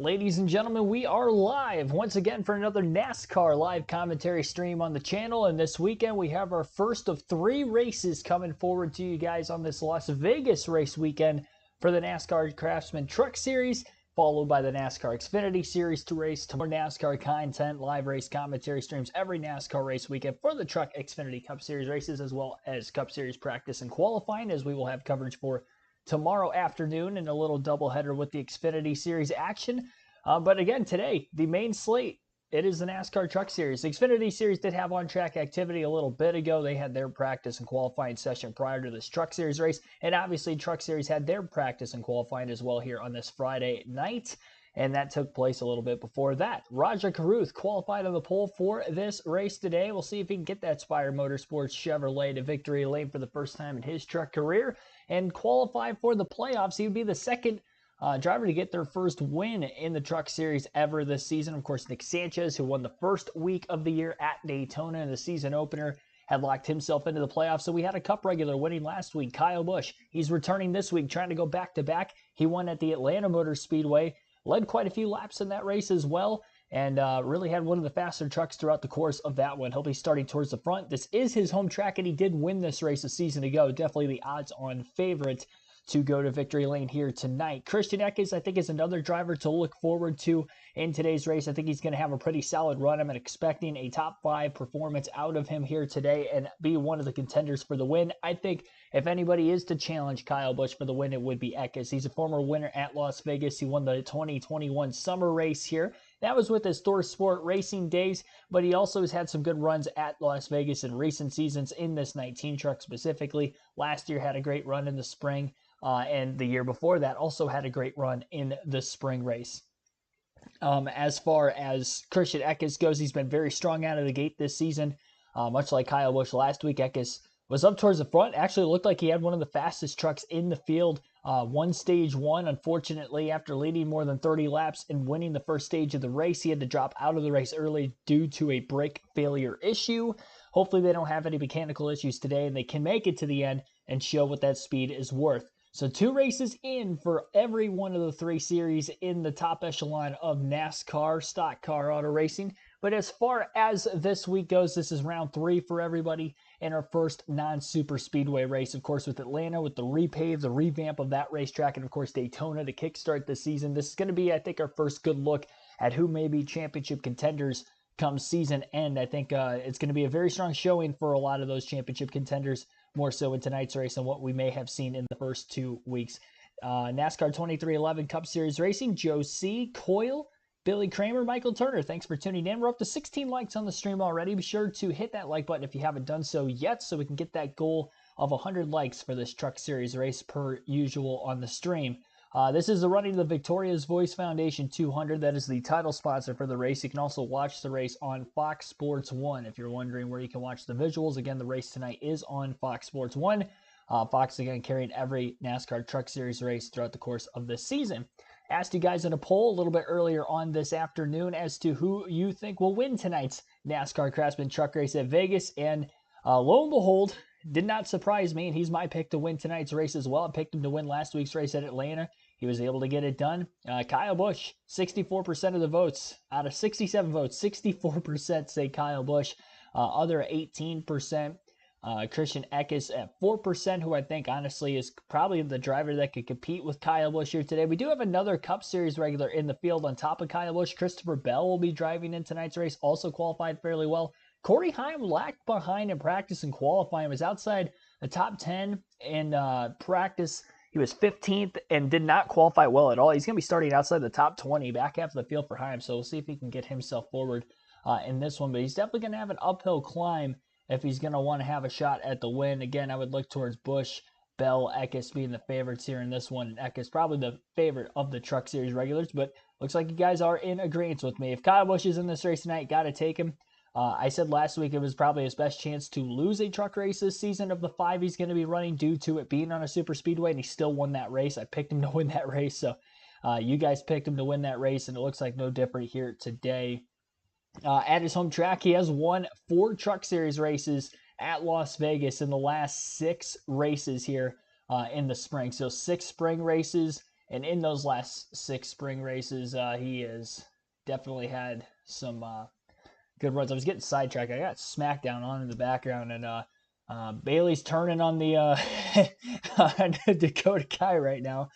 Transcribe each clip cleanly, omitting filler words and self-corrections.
Ladies and gentlemen, we are live once again for another NASCAR live commentary stream on the channel. And this weekend, we have our first of 3 races coming forward to you guys on this Las Vegas race weekend for the NASCAR Craftsman Truck Series, followed by the NASCAR Xfinity Series to race to more NASCAR content, live race commentary streams every NASCAR race weekend for the Truck Xfinity Cup Series races, as well as Cup Series practice and qualifying, as we will have coverage for tomorrow afternoon and a little doubleheader with the Xfinity Series action. But again, today, the main slate, it is the NASCAR Truck Series. The Xfinity Series did have on-track activity a little bit ago. They had their practice and qualifying session prior to this Truck Series race. And obviously, Truck Series had their practice and qualifying as well here on this Friday night. And that took place a little bit before that. Rajah Caruth qualified on the pole for this race today. We'll see if he can get that Spire Motorsports Chevrolet to victory lane for the first time in his truck career and qualify for the playoffs. He would be the second driver to get their first win in the Truck Series ever this season. Of course, Nick Sanchez, who won the first week of the year at Daytona in the season opener, had locked himself into the playoffs. So we had a Cup regular winning last week, Kyle Busch. He's returning this week, trying to go back-to-back. He won at the Atlanta Motor Speedway, led quite a few laps in that race as well, and really had one of the faster trucks throughout the course of that one. He'll be starting towards the front. This is his home track, and he did win this race a season ago. Definitely the odds-on favorite to go to victory lane here tonight. Christian Eckes, I think, is another driver to look forward to in today's race. I think he's going to have a pretty solid run. I'm expecting a top 5 performance out of him here today and be one of the contenders for the win. I think if anybody is to challenge Kyle Busch for the win, it would be Eckes. He's a former winner at Las Vegas. He won the 2021 summer race here. That was with his Thor Sport Racing days, but he also has had some good runs at Las Vegas in recent seasons in this 19 truck specifically. Last year had a great run in the spring. And the year before that also had a great run in the spring race. As far as Christian Eckes goes, he's been very strong out of the gate this season. Much like Kyle Busch last week, Eckes was up towards the front. Actually looked like he had one of the fastest trucks in the field. Won stage 1. Unfortunately, after leading more than 30 laps and winning the first stage of the race, he had to drop out of the race early due to a brake failure issue. Hopefully they don't have any mechanical issues today and they can make it to the end and show what that speed is worth. So 2 races in for every one of the 3 series in the top echelon of NASCAR stock car auto racing. But as far as this week goes, this is round 3 for everybody in our first non-super speedway race. Of course, with Atlanta, with the repave, the revamp of that racetrack, and of course Daytona to kickstart the season. This is going to be, I think, our first good look at who may be championship contenders come season end. I think it's going to be a very strong showing for a lot of those championship contenders, more so in tonight's race than what we may have seen in the first 2 weeks. NASCAR 2311 Cup Series Racing, Joe C., Coyle, Billy Kramer, Michael Turner, thanks for tuning in. We're up to 16 likes on the stream already. Be sure to hit that like button if you haven't done so yet so we can get that goal of 100 likes for this Truck Series race per usual on the stream. This is the running of the Victoria's Voice Foundation 200. That is the title sponsor for the race. You can also watch the race on Fox Sports 1 if you're wondering where you can watch the visuals. Again, the race tonight is on Fox Sports 1. Fox, again, carrying every NASCAR Truck Series race throughout the course of this season. Asked you guys in a poll a little bit earlier on this afternoon as to who you think will win tonight's NASCAR Craftsman Truck Race at Vegas. And lo and behold, did not surprise me, and he's my pick to win tonight's race as well. I picked him to win last week's race at Atlanta. He was able to get it done. Kyle Busch, 64% of the votes. Out of 67 votes, 64% say Kyle Busch. Other 18%, Christian Eckes at 4%, who I think honestly is probably the driver that could compete with Kyle Busch here today. We do have another Cup Series regular in the field on top of Kyle Busch. Christopher Bell will be driving in tonight's race, also qualified fairly well. Corey Heim lagged behind in practice and qualifying, was outside the top 10 in practice. He was 15th and did not qualify well at all. He's going to be starting outside the top 20, back half of the field for Heim, so we'll see if he can get himself forward in this one. But he's definitely going to have an uphill climb if he's going to want to have a shot at the win. Again, I would look towards Busch, Bell, Eckes being the favorites here in this one. And Eckes probably the favorite of the Truck Series regulars, but looks like you guys are in agreement with me. If Kyle Busch is in this race tonight, got to take him. I said last week it was probably his best chance to lose a truck race this season of the 5 he's going to be running due to it being on a super speedway, and he still won that race. I picked him to win that race, so you guys picked him to win that race, and it looks like no different here today. At his home track, he has won 4 Truck Series races at Las Vegas in the last 6 races here in the spring. So 6 spring races And in those last 6 spring races, he has definitely had some good runs. I was getting sidetracked. I got SmackDown on in the background, and Bailey's turning on the on Dakota Kai right now.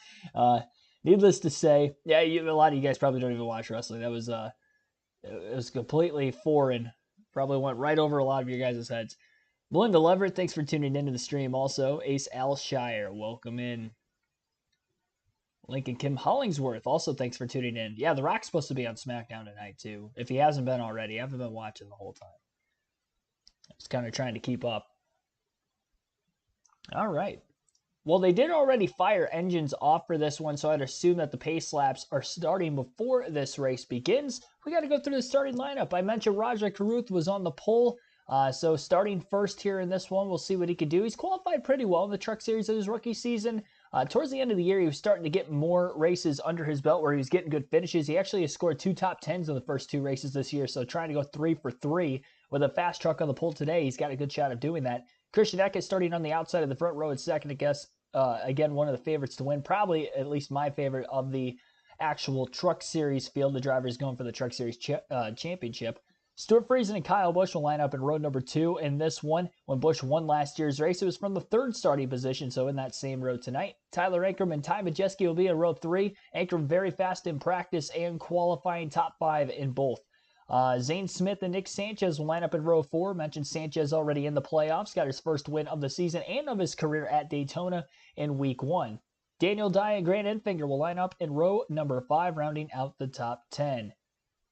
Needless to say, yeah, a lot of you guys probably don't even watch wrestling. That was it was completely foreign. Probably went right over a lot of your guys' heads. Melinda Leverett, thanks for tuning into the stream. Also, Ace Alshire, welcome in. Lincoln Kim Hollingsworth, also thanks for tuning in. Yeah, The Rock's supposed to be on SmackDown tonight, too. If he hasn't been already, I haven't been watching the whole time. I was kind of trying to keep up. All right. Well, they did already fire engines off for this one, so I'd assume that the pace laps are starting before this race begins. We got to go through the starting lineup. I mentioned Rajah Caruth was on the pole, so starting first here in this one, we'll see what he could do. He's qualified pretty well in the Truck Series of his rookie season. Towards the end of the year, he was starting to get more races under his belt where he was getting good finishes. He actually has scored 2 top 10s in the first 2 races this year, so trying to go 3 for 3 with a fast truck on the pole today, he's got a good shot of doing that. Christian Eck is starting on the outside of the front row at second, I guess. Again, one of the favorites to win, probably at least my favorite of the actual Truck Series field. The drivers going for the Truck Series championship. Stuart Friesen and Kyle Busch will line up in row number 2 in this one. When Busch won last year's race, it was from the 3rd starting position, so in that same row tonight. Tyler Ankrum and Ty Majeski will be in row 3. Ankrum very fast in practice and qualifying top 5 in both. Zane Smith and Nick Sanchez will line up in row 4. Mentioned Sanchez already in the playoffs, got his first win of the season and of his career at Daytona in week 1. Daniel Dye and Grant Enfinger will line up in row number 5, rounding out the top 10.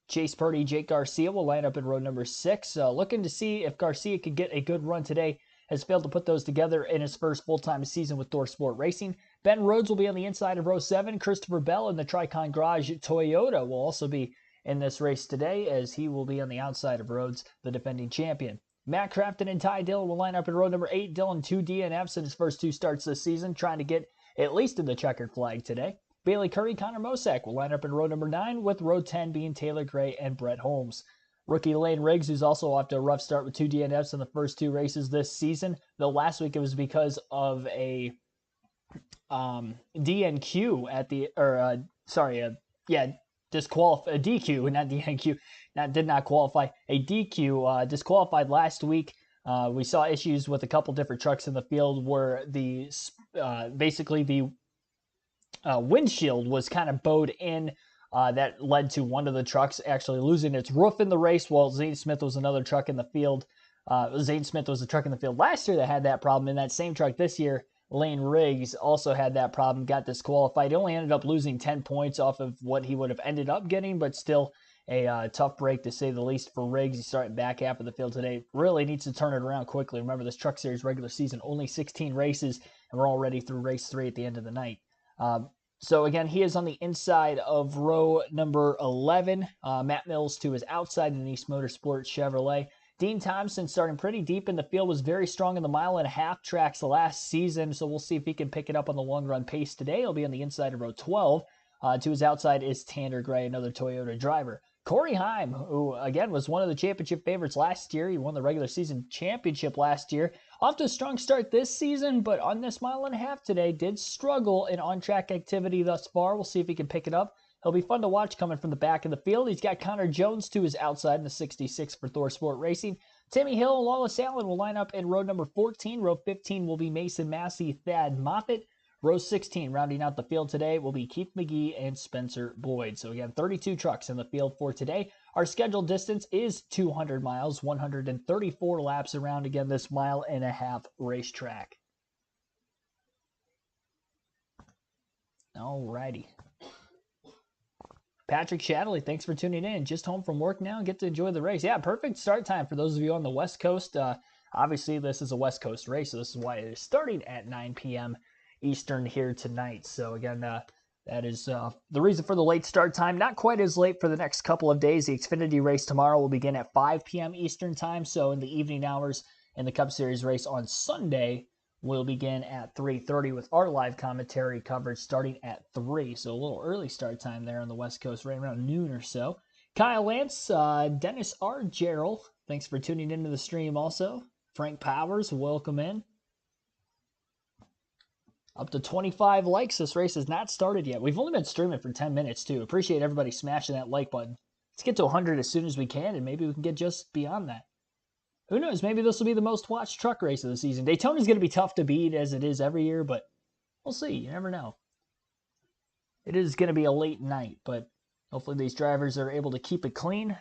Chase Purdy, Jake Garcia will line up in row number 6. Looking to see if Garcia could get a good run today. Has failed to put those together in his first full-time season with Thor Sport Racing. Ben Rhodes will be on the inside of row 7. Christopher Bell in the Tricon Garage Toyota will also be in this race today, as he will be on the outside of Rhodes, the defending champion. Matt Crafton and Ty Dillon will line up in row number 8. Dillon 2 DNFs in his first 2 starts this season, trying to get at least in the checkered flag today. Bailey Curry, Connor Mosack will line up in row number 9, with row 10 being Taylor Gray and Brett Holmes. Rookie Lane Riggs, who's also off to a rough start with 2 DNFs in the first 2 races this season, though last week it was because of a DNQ at the, a DQ, not DNQ, did not qualify. A DQ disqualified last week. We saw issues with a couple different trucks in the field where the basically the windshield was kind of bowed in. That led to one of the trucks actually losing its roof in the race, while Zane Smith was another truck in the field. Zane Smith was a truck in the field last year that had that problem. In that same truck this year, Lane Riggs also had that problem, got disqualified. He only ended up losing 10 points off of what he would have ended up getting, but still a tough break to say the least for Riggs. He's starting back half of the field today. Really needs to turn it around quickly. Remember, this Truck Series regular season, only 16 races, and we're already through race 3 at the end of the night. So again, he is on the inside of row number 11. Matt Mills to his outside in East Motorsports Chevrolet. Dean Thompson, starting pretty deep in the field, was very strong in the 1.5 mile tracks last season, so we'll see if he can pick it up on the long run pace today. He'll be on the inside of row 12. To his outside is Tanner Gray, another Toyota driver. Corey Heim, who again was one of the championship favorites last year. He won the regular season championship last year. Off to a strong start this season, but on this 1.5 mile today, did struggle in on-track activity thus far. We'll see if he can pick it up. He'll be fun to watch coming from the back of the field. He's got Connor Jones to his outside in the 66 for Thor Sport Racing. Timmy Hill and Wallace Allen will line up in row number 14. Row 15 will be Mason Massey, Thad Moffitt. Row 16, rounding out the field today, will be Keith McGee and Spencer Boyd. So again, 32 trucks in the field for today. Our scheduled distance is 200 miles, 134 laps around, again, this 1.5 mile racetrack. Alrighty. Patrick Shadley, thanks for tuning in. Just home from work now and get to enjoy the race. Yeah, perfect start time for those of you on the West Coast. Obviously, this is a West Coast race, so this is why it is starting at 9 p.m. Eastern here tonight. So again, that is the reason for the late start time. Not quite as late for the next couple of days. The Xfinity race tomorrow will begin at 5 p.m. Eastern time. So in the evening hours, and the Cup Series race on Sunday will begin at 3:30 with our live commentary coverage starting at 3. So a little early start time there on the West Coast, right around noon or so. Kyle Lance, Dennis R. Gerald, thanks for tuning into the stream also. Frank Powers, welcome in. Up to 25 likes. This race has not started yet. We've only been streaming for 10 minutes, too. Appreciate everybody smashing that like button. Let's get to 100 as soon as we can, and maybe we can get just beyond that. Who knows? Maybe this will be the most watched truck race of the season. Daytona's going to be tough to beat, as it is every year, but we'll see. You never know. It is going to be a late night, but hopefully these drivers are able to keep it clean.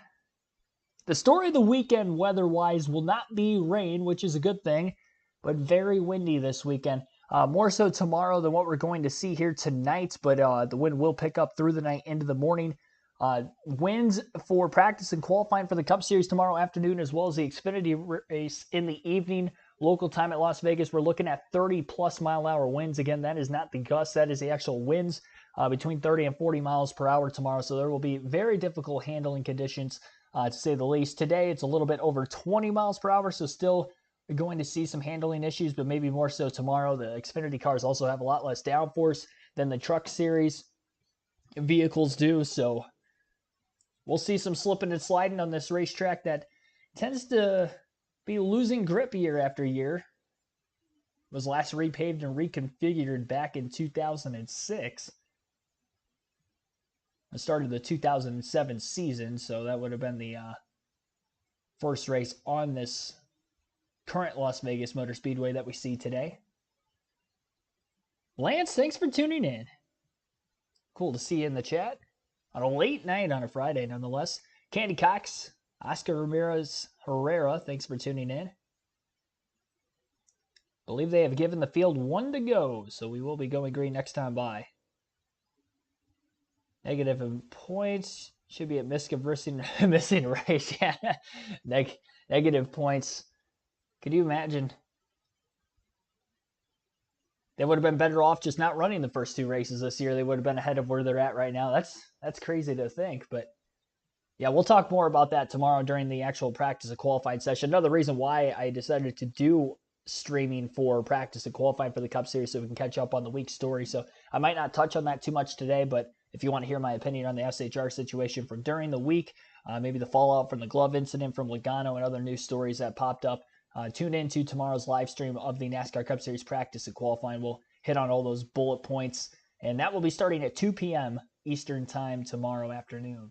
The story of the weekend, weather-wise, will not be rain, which is a good thing, but very windy this weekend. More so tomorrow than what we're going to see here tonight, but the wind will pick up through the night into the morning. Winds for practice and qualifying for the Cup Series tomorrow afternoon, as well as the Xfinity race in the evening. Local time at Las Vegas, we're looking at 30-plus mile-an-hour winds. Again, that is not the gusts. That is the actual winds between 30 and 40 miles per hour tomorrow. So there will be very difficult handling conditions, to say the least. Today, it's a little bit over 20 miles per hour, so still going to see some handling issues, but maybe more so tomorrow. The Xfinity cars also have a lot less downforce than the Truck Series vehicles do, so we'll see some slipping and sliding on this racetrack that tends to be losing grip year after year. It was last repaved and reconfigured back in 2006. It started the 2007 season, so that would have been the first race on this current Las Vegas Motor Speedway that we see today. Lance, thanks for tuning in. Cool to see you in the chat. On a late night on a Friday, nonetheless. Candy Cox, Oscar Ramirez Herrera, thanks for tuning in. Believe they have given the field 1 to go, so we will be going green next time by. Negative in points. Should be at risk of missing race. Yeah. Negative points. Could you imagine? They would have been better off just not running the first 2 races this year. They would have been ahead of where they're at right now. That's crazy to think, but yeah, we'll talk more about that tomorrow during the actual practice and qualifying session. Another reason why I decided to do streaming for practice and qualifying for the Cup Series so we can catch up on the week's story. So I might not touch on that too much today, but if you want to hear my opinion on the SHR situation from during the week, maybe the fallout from the glove incident from Logano and other news stories that popped up, tune in to tomorrow's live stream of the NASCAR Cup Series practice and qualifying. We'll hit on all those bullet points, and that will be starting at 2 p.m. Eastern Time tomorrow afternoon.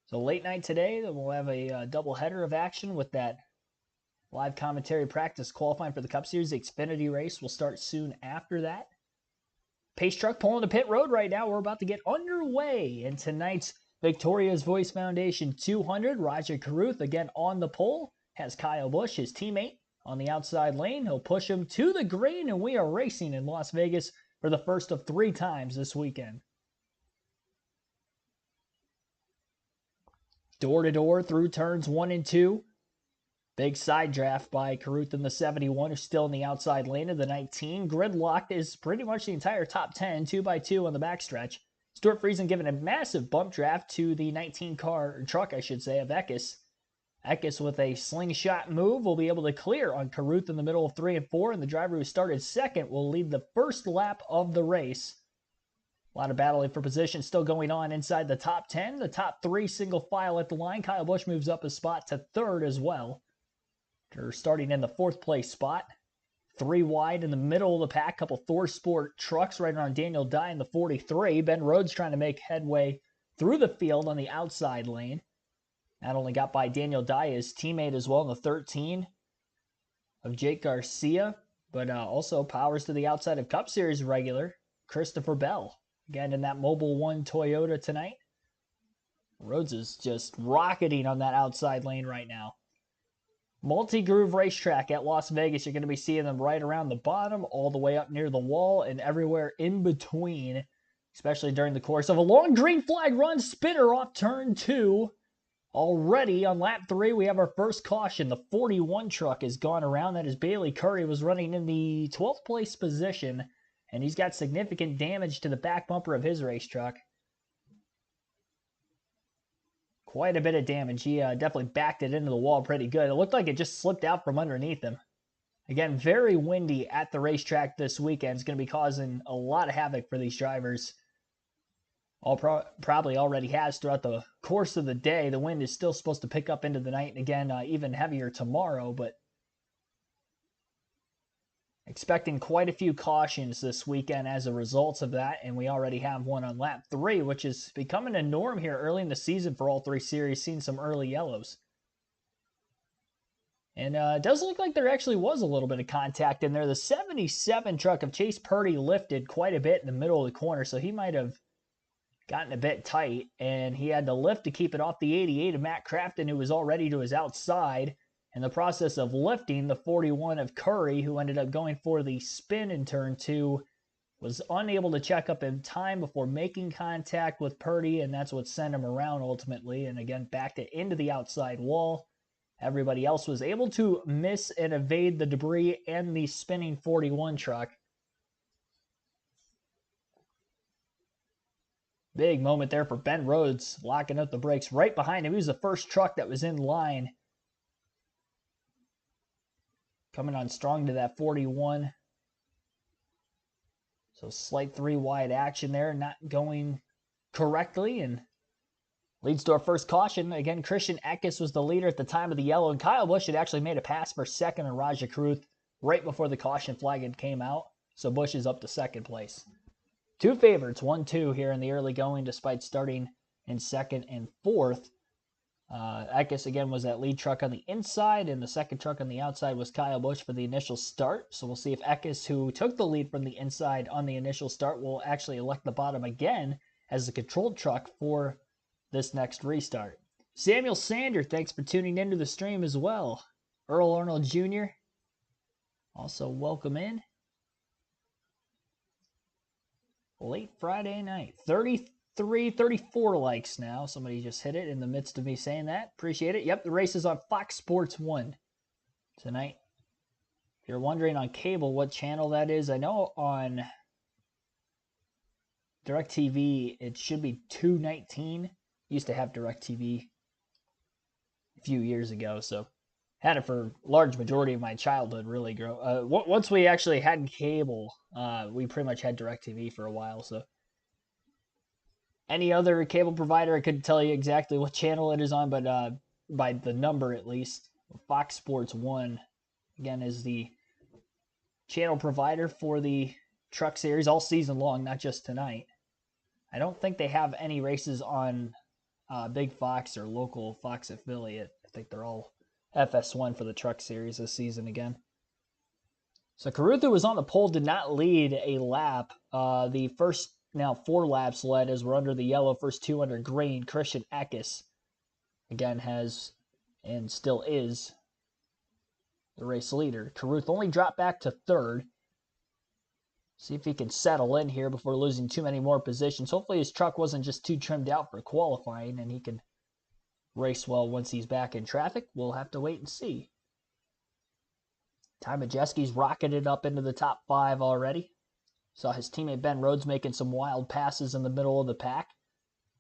So late night today, then we'll have a double header of action with that live commentary practice qualifying for the Cup Series. The Xfinity race will start soon after that. Pace truck pulling the pit road right now. We're about to get underway in tonight's Victoria's Voice Foundation 200. Rajah Caruth again on the pole. Has Kyle Busch, his teammate, on the outside lane. He'll push him to the green, and we are racing in Las Vegas for the first of 3 times this weekend. Door-to-door through turns 1 and 2. Big side draft by Caruth in the 71, who's still in the outside lane of the 19. Gridlocked is pretty much the entire top 10, 2x2 on the backstretch. Stuart Friesen giving a massive bump draft to the 19 truck, I should say, of Eckes. Eckes with a slingshot move will be able to clear on Caruth in the middle of 3 and 4, and the driver who started second will lead the first lap of the race. A lot of battling for position still going on inside the top 10. The top 3 single file at the line. Kyle Busch moves up a spot to 3rd as well. They're starting in the 4th place spot. 3 wide in the middle of the pack. Couple Thor Sport trucks right around Daniel Dye in the 43. Ben Rhodes trying to make headway through the field on the outside lane. Not only got by Daniel Dye, his teammate as well in the 13 of Jake Garcia, but also powers to the outside of Cup Series regular Christopher Bell. Again in that Mobil 1 Toyota tonight. Rhodes is just rocketing on that outside lane right now. Multi-groove racetrack at Las Vegas. You're going to be seeing them right around the bottom, all the way up near the wall, and everywhere in between, especially during the course of a long green flag run spinner off turn 2. Already on lap 3, we have our first caution. The 41 truck has gone around. That is Bailey Curry, was running in the 12th place position, and he's got significant damage to the back bumper of his race truck. Quite a bit of damage. He definitely backed it into the wall pretty good. It looked like it just slipped out from underneath him. Again, very windy at the racetrack this weekend. It's going to be causing a lot of havoc for these drivers. Probably already has throughout the course of the day. The wind is still supposed to pick up into the night, and again, even heavier tomorrow, but Expecting quite a few cautions this weekend as a result of that, and we already have one on lap 3, which is becoming a norm here early in the season for all 3 series, seeing some early yellows. And it does look like there actually was a little bit of contact in there. The 77 truck of Chase Purdy lifted quite a bit in the middle of the corner, so he might have gotten a bit tight, and he had to lift to keep it off the 88 of Matt Craftsman, who was already to his outside. In the process of lifting, the 41 of Curry, who ended up going for the spin in turn 2, was unable to check up in time before making contact with Purdy, and that's what sent him around ultimately, and again backed it into the outside wall. Everybody else was able to miss and evade the debris and the spinning 41 truck. Big moment there for Ben Rhodes, locking up the brakes right behind him. He was the first truck that was in line. Coming on strong to that 41. So slight 3-wide action there, not going correctly, and leads to our first caution. Again, Christian Eckes was the leader at the time of the yellow, and Kyle Busch had actually made a pass for second on Rajah Caruth right before the caution flag had came out. So Busch is up to second place. 2 favorites, 1-2 here in the early going, despite starting in second and fourth. Eckes, again, was that lead truck on the inside, and the second truck on the outside was Kyle Busch for the initial start. So we'll see if Eckes, who took the lead from the inside on the initial start, will actually elect the bottom again as the controlled truck for this next restart. Samuel Sander, thanks for tuning into the stream as well. Earl Arnold Jr., also welcome in. Late Friday night. 34 likes now. Somebody just hit it in the midst of me saying that. Appreciate it. Yep, the race is on Fox Sports 1 tonight. If you're wondering on cable what channel that is, I know on DirecTV it should be 219. Used to have DirecTV a few years ago, so had it for a large majority of my childhood, really. Once we actually had cable, we pretty much had DirecTV for a while, so any other cable provider, I couldn't tell you exactly what channel it is on, but by the number at least, Fox Sports 1, again, is the channel provider for the Truck Series all season long, not just tonight. I don't think they have any races on Big Fox or local Fox affiliate. I think they're all FS1 for the Truck Series this season again. So Caruth, who was on the pole, did not lead a lap. The first now 4 laps led as we're under the yellow, first 2 under green. Christian Eckes, again, has and still is the race leader. Caruth only dropped back to third. See if he can settle in here before losing too many more positions. Hopefully his truck wasn't just too trimmed out for qualifying and he can race well once he's back in traffic. We'll have to wait and see. Ty Majeski's rocketed up into the top 5 already. Saw his teammate Ben Rhodes making some wild passes in the middle of the pack.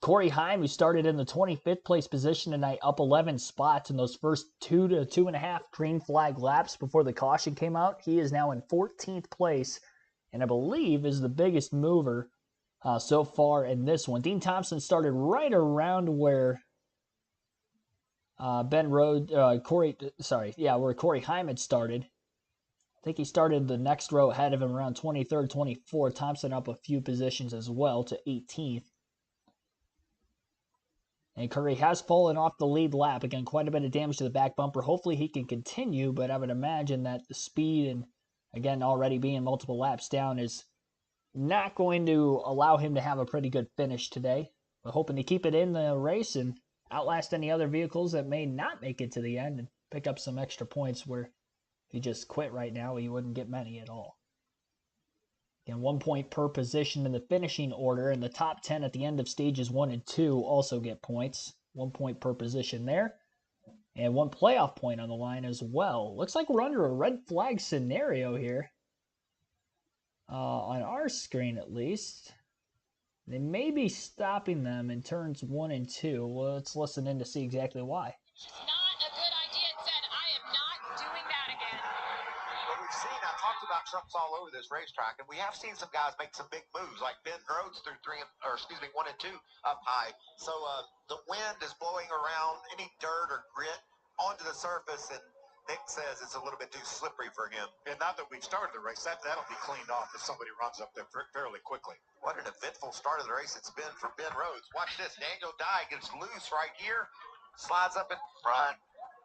Corey Heim, who started in the 25th place position tonight, up 11 spots in those first 2 to 2.5 green flag laps before the caution came out. He is now in 14th place, and I believe is the biggest mover so far in this one. Dean Thompson started right around where where Corey Heim had started. I think he started the next row ahead of him around 23rd, 24th. Thompson up a few positions as well to 18th. And Curry has fallen off the lead lap. Again, quite a bit of damage to the back bumper. Hopefully he can continue, but I would imagine that the speed and, again, already being multiple laps down is not going to allow him to have a pretty good finish today. We're hoping to keep it in the race and outlast any other vehicles that may not make it to the end and pick up some extra points where if he just quit right now, he wouldn't get many at all. Again, 1 point per position in the finishing order, and the top 10 at the end of stages 1 and 2 also get points. 1 point per position there, and 1 playoff point on the line as well. Looks like we're under a red flag scenario here. On our screen, at least. They may be stopping them in turns 1 and 2. Well, let's listen in to see exactly why. Not a good idea, it said. I am not doing that again. But we've seen, I talked about trucks all over this racetrack, and we have seen some guys make some big moves, like Ben Rhodes through 1 and 2 up high. So the wind is blowing around any dirt or grit onto the surface, and Nick says it's a little bit too slippery for him. And now that we've started the race, that'll be cleaned off if somebody runs up there fairly quickly. What an eventful start of the race it's been for Ben Rhodes. Watch this. Daniel Dye gets loose right here. Slides up in front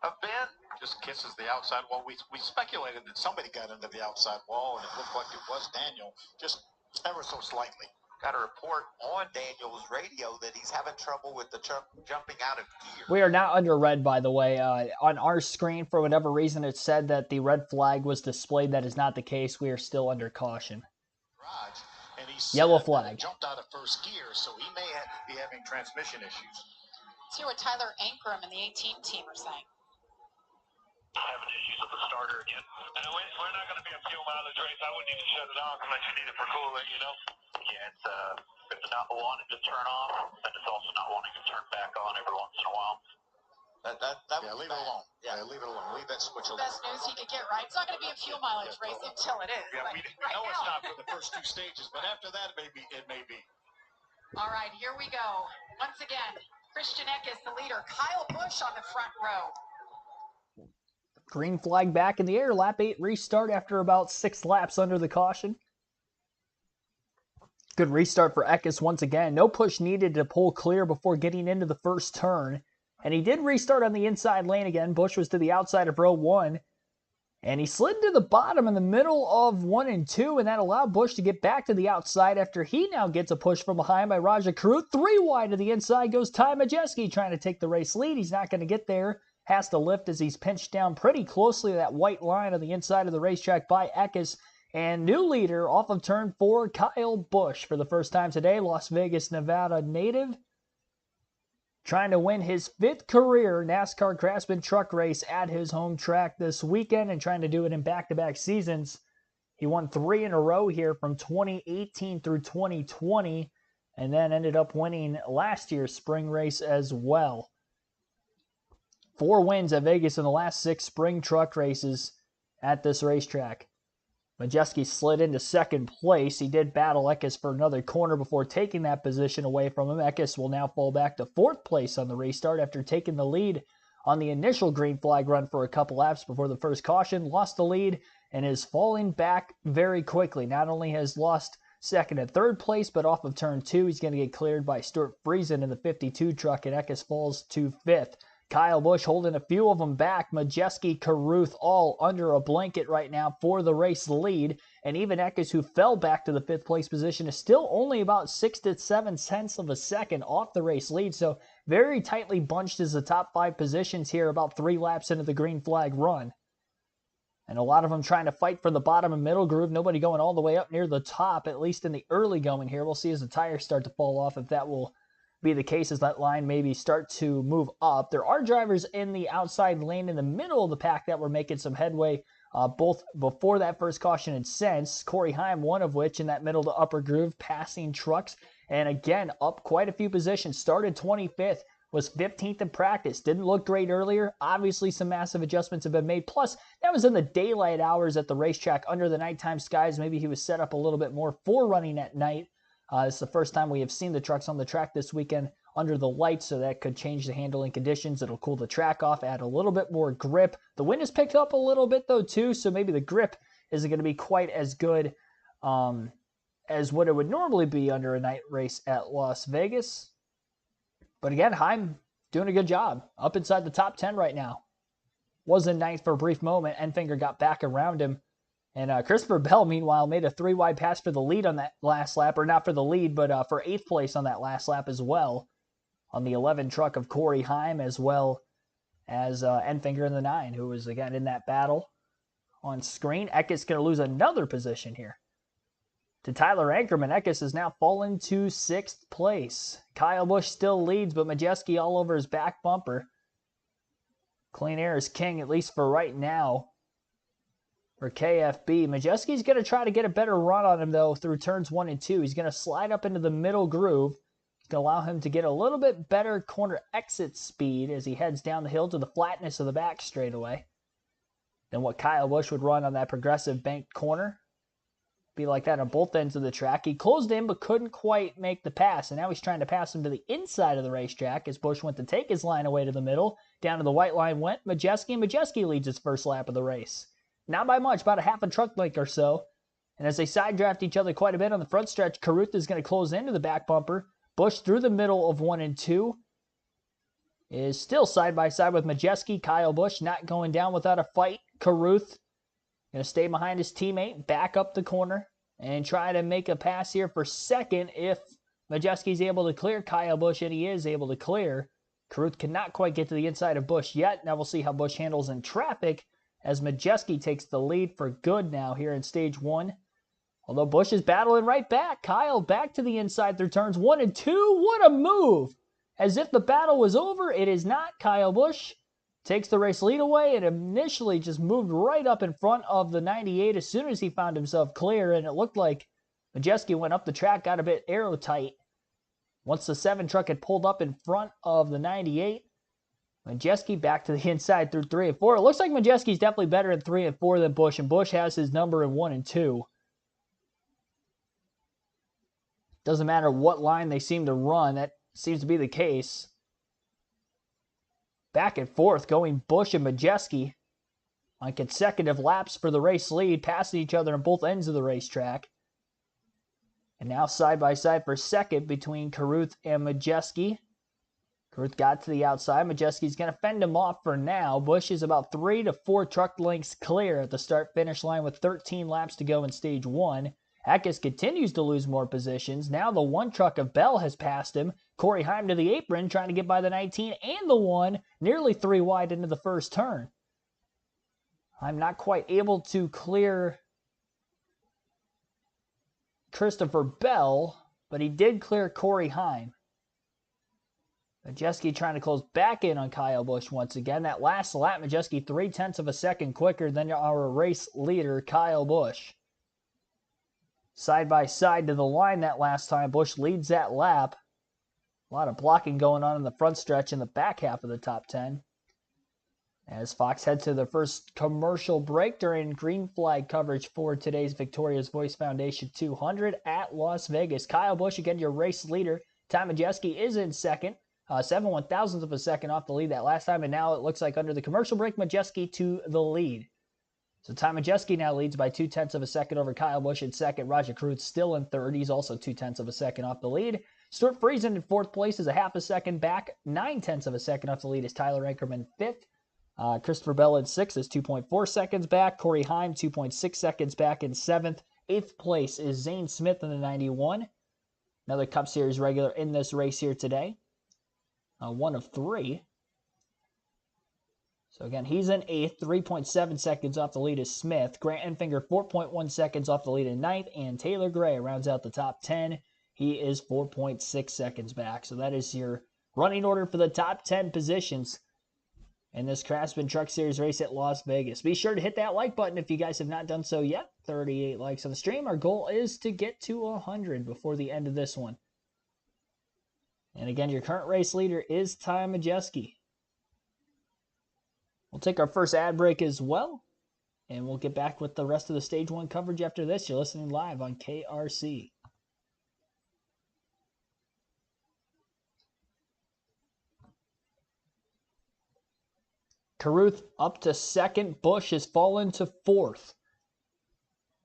of Ben. Just kisses the outside wall. We speculated that somebody got into the outside wall, and it looked like it was Daniel, just ever so slightly. Got a report on Daniel's radio that he's having trouble with the jumping out of gear. We are now under red, by the way. On our screen, for whatever reason, it said that the red flag was displayed. That is not the case. We are still under caution. And Yellow flag. Jumped out of first gear, so he may be having transmission issues. Let's hear what Tyler Ankrum and the 18 team are saying. Having issues with the starter again. And we're not going to be a fuel mileage race. I wouldn't even shut it off unless you need it for cooling, you know? Yeah, it's not wanting to turn off, and it's also not wanting to turn back on every once in a while. Leave it alone. Yeah, leave it alone. Leave that switch alone. Best news he could get, right? It's not going to be a fuel mileage race until it is. Yeah, but we right know now, it's not for the first two stages, but after that, it may be. All right, here we go. Once again, Christian Eckes, the leader. Kyle Busch on the front row. Green flag back in the air. Lap 8 restart after about 6 laps under the caution. Good restart for Eckes once again. No push needed to pull clear before getting into the first turn. And he did restart on the inside lane again. Busch was to the outside of row 1. And he slid to the bottom in the middle of 1 and 2. And that allowed Busch to get back to the outside after he now gets a push from behind by Rajah Caruth. 3 wide to the inside goes Ty Majeski trying to take the race lead. He's not going to get there. Has to lift as he's pinched down pretty closely to that white line on the inside of the racetrack by Eckes. And new leader off of turn 4, Kyle Busch for the first time today. Las Vegas, Nevada native. Trying to win his 5th career NASCAR Craftsman truck race at his home track this weekend and trying to do it in back-to-back seasons. He won 3 in a row here from 2018 through 2020 and then ended up winning last year's spring race as well. 4 wins at Vegas in the last 6 spring truck races at this racetrack. Majeski slid into 2nd place. He did battle Eckes for another corner before taking that position away from him. Eckes will now fall back to 4th place on the restart after taking the lead on the initial green flag run for a couple laps before the first caution. Lost the lead and is falling back very quickly. Not only has lost 2nd and 3rd place, but off of turn 2, he's going to get cleared by Stuart Friesen in the 52 truck, and Eckes falls to 5th. Kyle Busch holding a few of them back. Majeski, Caruth, all under a blanket right now for the race lead. And even Eckes, who fell back to the 5th place position, is still only about 6 to 7 tenths of a second off the race lead. So very tightly bunched as the top 5 positions here about 3 laps into the green flag run. And a lot of them trying to fight for the bottom and middle groove. Nobody going all the way up near the top, at least in the early going here. We'll see as the tires start to fall off if that will be the case as that line maybe start to move up. There are drivers in the outside lane in the middle of the pack that were making some headway both before that first caution and since. Corey Heim, one of which in that middle to upper groove, passing trucks. And again, up quite a few positions. Started 25th, was 15th in practice. Didn't look great earlier. Obviously, some massive adjustments have been made. Plus, that was in the daylight hours at the racetrack under the nighttime skies. Maybe he was set up a little bit more for running at night. It's the first time we have seen the trucks on the track this weekend under the lights, so that could change the handling conditions. It'll cool the track off, add a little bit more grip. The wind has picked up a little bit, though, too, so maybe the grip isn't going to be quite as good as what it would normally be under a night race at Las Vegas. But again, Heim doing a good job. Up inside the top 10 right now. Was in 9th for a brief moment. Enfinger got back around him. And Christopher Bell, meanwhile, made a 3-wide pass for the lead on that last lap. Or not for the lead, but for 8th place on that last lap as well. On the 11 truck of Corey Heim, as well as Enfinger in the 9, who was, again, in that battle on screen. Eckes going to lose another position here to Tyler Ankrum. Eckes has now fallen to 6th place. Kyle Busch still leads, but Majeski all over his back bumper. Clean air is king, at least for right now, for KFB. Majeski's going to try to get a better run on him, though, through turns 1 and 2. He's going to slide up into the middle groove. It's going to allow him to get a little bit better corner exit speed as he heads down the hill to the flatness of the back straightaway than what Kyle Busch would run on that progressive banked corner. be like that on both ends of the track. He closed in but couldn't quite make the pass, and now he's trying to pass him to the inside of the racetrack as Busch went to take his line away to the middle. Down to the white line went Majeski, and Majeski leads his first lap of the race. Not by much, about a half a truck length or so. And as they side draft each other quite a bit on the front stretch, Caruth is going to close into the back bumper. Busch through the middle of 1 and 2 is still side by side with Majeski. Kyle Busch not going down without a fight. Caruth going to stay behind his teammate, back up the corner, and try to make a pass here for second if Majeski's able to clear Kyle Busch, and he is able to clear. Caruth cannot quite get to the inside of Busch yet. Now we'll see how Busch handles in traffic as Majeski takes the lead for good now here in stage 1. Although Busch is battling right back. Kyle back to the inside through turns 1 and 2. What a move! As if the battle was over, it is not. Kyle Busch takes the race lead away and initially just moved right up in front of the 98 as soon as he found himself clear, and it looked like Majeski went up the track, got a bit aero tight. Once the 7 truck had pulled up in front of the 98, Majeski back to the inside through 3 and 4. It looks like Majeski's definitely better in 3 and 4 than Busch, and Busch has his number in 1 and 2. Doesn't matter what line they seem to run, that seems to be the case. Back and forth going Busch and Majeski on consecutive laps for the race lead, passing each other on both ends of the racetrack. And now side by side for second between Caruth and Majeski. Caruth got to the outside. Majeski's going to fend him off for now. Busch is about 3 to 4 truck lengths clear at the start-finish line with 13 laps to go in stage 1. Eckes continues to lose more positions. Now the 1 truck of Bell has passed him. Corey Heim to the apron, trying to get by the 19 and the 1, nearly 3 wide into the first turn. I'm not quite able to clear Christopher Bell, but he did clear Corey Heim. Majeski trying to close back in on Kyle Busch once again. That last lap, Majeski 0.3 of a second quicker than our race leader, Kyle Busch. Side by side to the line that last time. Busch leads that lap. A lot of blocking going on in the front stretch in the back half of the top 10. As Fox heads to their first commercial break during green flag coverage for today's Victoria's Voice Foundation 200 at Las Vegas. Kyle Busch, again, your race leader. Ty Majeski is in second. 7/1000th of a second off the lead that last time, and now it looks like under the commercial break, Majeski to the lead. So Ty Majeski now leads by 0.2 of a second over Kyle Busch in second. Rajah Caruth still in third. He's also 0.2 of a second off the lead. Stuart Friesen in fourth place is a half a second back. 0.9 of a second off the lead is Tyler Ankerman fifth. Christopher Bell in sixth is 2.4 seconds back. Corey Heim 2.6 seconds back in seventh. Eighth place is Zane Smith in the 91. Another Cup Series regular in this race here today. One of 3. So again, he's in 8th, 3.7 seconds off the lead is Smith. Grant Enfinger, 4.1 seconds off the lead in 9th. And Taylor Gray rounds out the top 10. He is 4.6 seconds back. So that is your running order for the top 10 positions in this Craftsman Truck Series race at Las Vegas. Be sure to hit that like button if you guys have not done so yet. 38 likes on the stream. Our goal is to get to 100 before the end of this one. And again, your current race leader is Ty Majeski. We'll take our first ad break as well, and we'll get back with the rest of the Stage 1 coverage after this. You're listening live on KRC. Caruth up to second. Busch has fallen to fourth.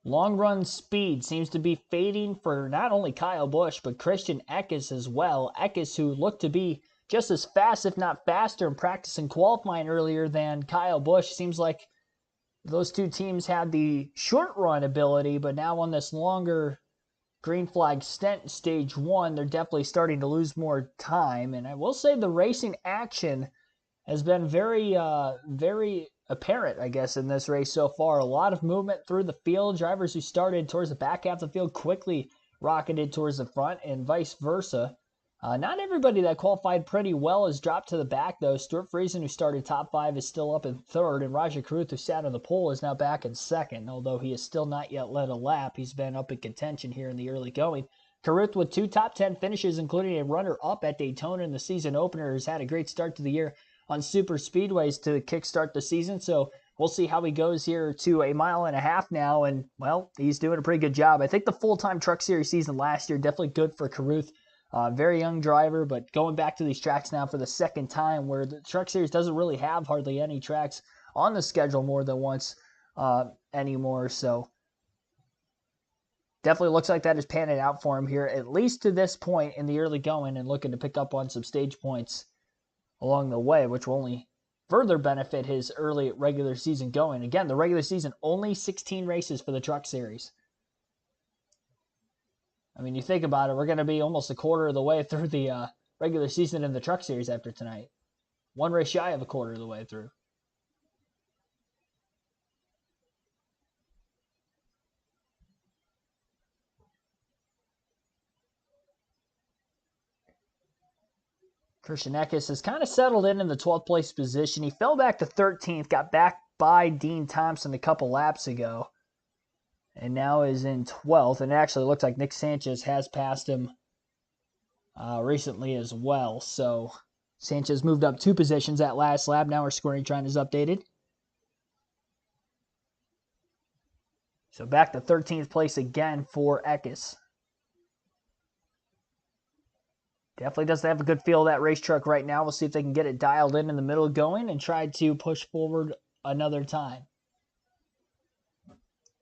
Long run speed seems to be fading for not only Kyle Busch, but Christian Eckes as well. Eckes, who looked to be just as fast, if not faster, in practice and qualifying earlier than Kyle Busch. Seems like those two teams had the short run ability, but now on this longer green flag stint in Stage 1, they're definitely starting to lose more time. And I will say the racing action has been very apparent, I guess, in this race so far. A lot of movement through the field. Drivers who started towards the back half of the field quickly rocketed towards the front, and vice versa. Not everybody that qualified pretty well has dropped to the back, though. Stuart Friesen, who started top 5, is still up in third, and Rajah Caruth, who sat on the pole, is now back in second. Although he has still not yet led a lap, he's been up in contention here in the early going. Caruth with 2 top 10 finishes, including a runner-up at Daytona in the season opener, has had a great start to the year on super speedways to kickstart the season. So we'll see how he goes here to a mile and a half now. And, well, he's doing a pretty good job. I think the full-time Truck Series season last year, definitely good for Carruth. Very young driver, but going back to these tracks now for the second time where the Truck Series doesn't really have hardly any tracks on the schedule more than once anymore. So definitely looks like that is panning out for him here, at least to this point in the early going, and looking to pick up on some stage points along the way, which will only further benefit his early regular season going. Again, the regular season, only 16 races for the Truck Series. I mean, you think about it, we're going to be almost a quarter of the way through the regular season in the Truck Series after tonight. One race shy of a quarter of the way through. Christian Eckes has kind of settled in the 12th place position. He fell back to 13th, got back by Dean Thompson a couple laps ago, and now is in 12th. And it actually looks like Nick Sanchez has passed him recently as well. So Sanchez moved up 2 positions at last lap. Now our scoring trend is updated. So back to 13th place again for Eckes. Definitely doesn't have a good feel of that race truck right now. We'll see if they can get it dialed in the middle going and try to push forward another time.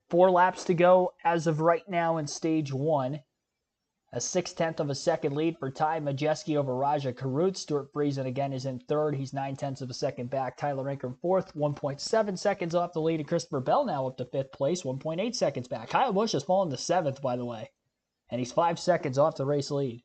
4 laps to go as of right now in stage 1. A 0.6 of a second lead for Ty Majeski over Raja Carruth. Stuart Friesen again is in 3rd. He's 0.9 of a second back. Tyler Ranker in 4th. 1.7 seconds off the lead. And Christopher Bell now up to 5th place. 1.8 seconds back. Kyle Busch has fallen to 7th, by the way. And he's 5 seconds off the race lead.